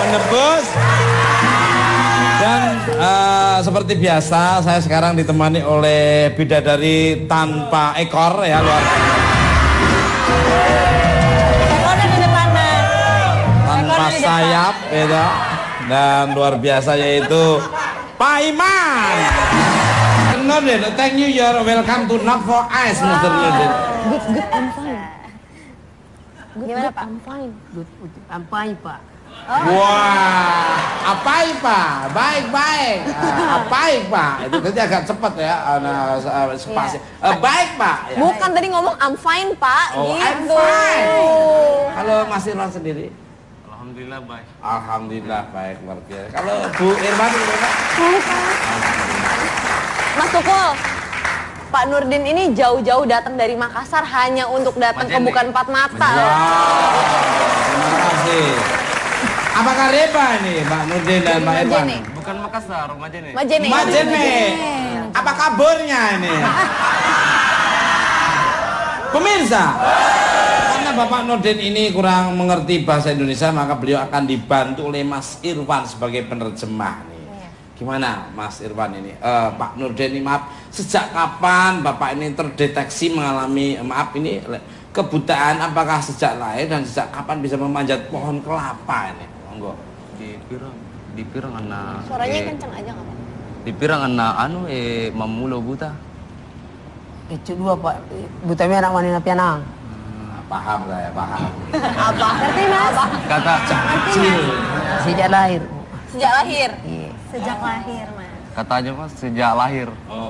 Menembus. Dan seperti biasa saya sekarang ditemani oleh bidadari tanpa ekor ya, luar biasa. Tanpa sayap gitu. Dan luar biasa yaitu Pak Iman. Nurdin, thank you, you're welcome to Not For Ice, Mr. Nurdin. Good, I'm fine. Gimana Pak? I'm fine. Good, I'm fine, Pak. Wah, apa Pak? Baik. Apa Pak? Itu tadi agak cepat ya, spasi. Baik Pak. Ya. Bukan tadi ngomong I'm fine Pak. Oh, gitu. I'm fine. Kalau Mas Irwan sendiri? Alhamdulillah baik. Alhamdulillah baik, luar biasa. Kalau Bu Irwan gimana? Baik Pak. Mas Tukul, Pak Nurdin ini jauh-jauh datang dari Makassar hanya untuk datang ke Bukan Empat Mata. Wow, terima kasih. Apakah reba nih Pak Nurdin dan Pak Irwan? Bukan Makassar, Majene. Majene. Apa kabarnya ini? Pemirsa, karena Bapak Nurdin ini kurang mengerti bahasa Indonesia, maka beliau akan dibantu oleh Mas Irwan sebagai penerjemah. Gimana Mas Irwan ini? Pak Nurdin ini maaf, sejak kapan Bapak ini terdeteksi mengalami kebutaan? Apakah sejak lahir dan sejak kapan bisa memanjat pohon kelapa ini? Monggo. Di pirang anak. Suaranya kencang aja nggak Pak? Di pirang anak mamulo buta. Kecil dua Pak, buta anak wanita pianang. Paham saya, paham. Apa? Ngerti Mas? Kata kecil. Sejak lahir. Sejak lahir? Iya. Sejak lahir mas. Katanya Mas sejak lahir.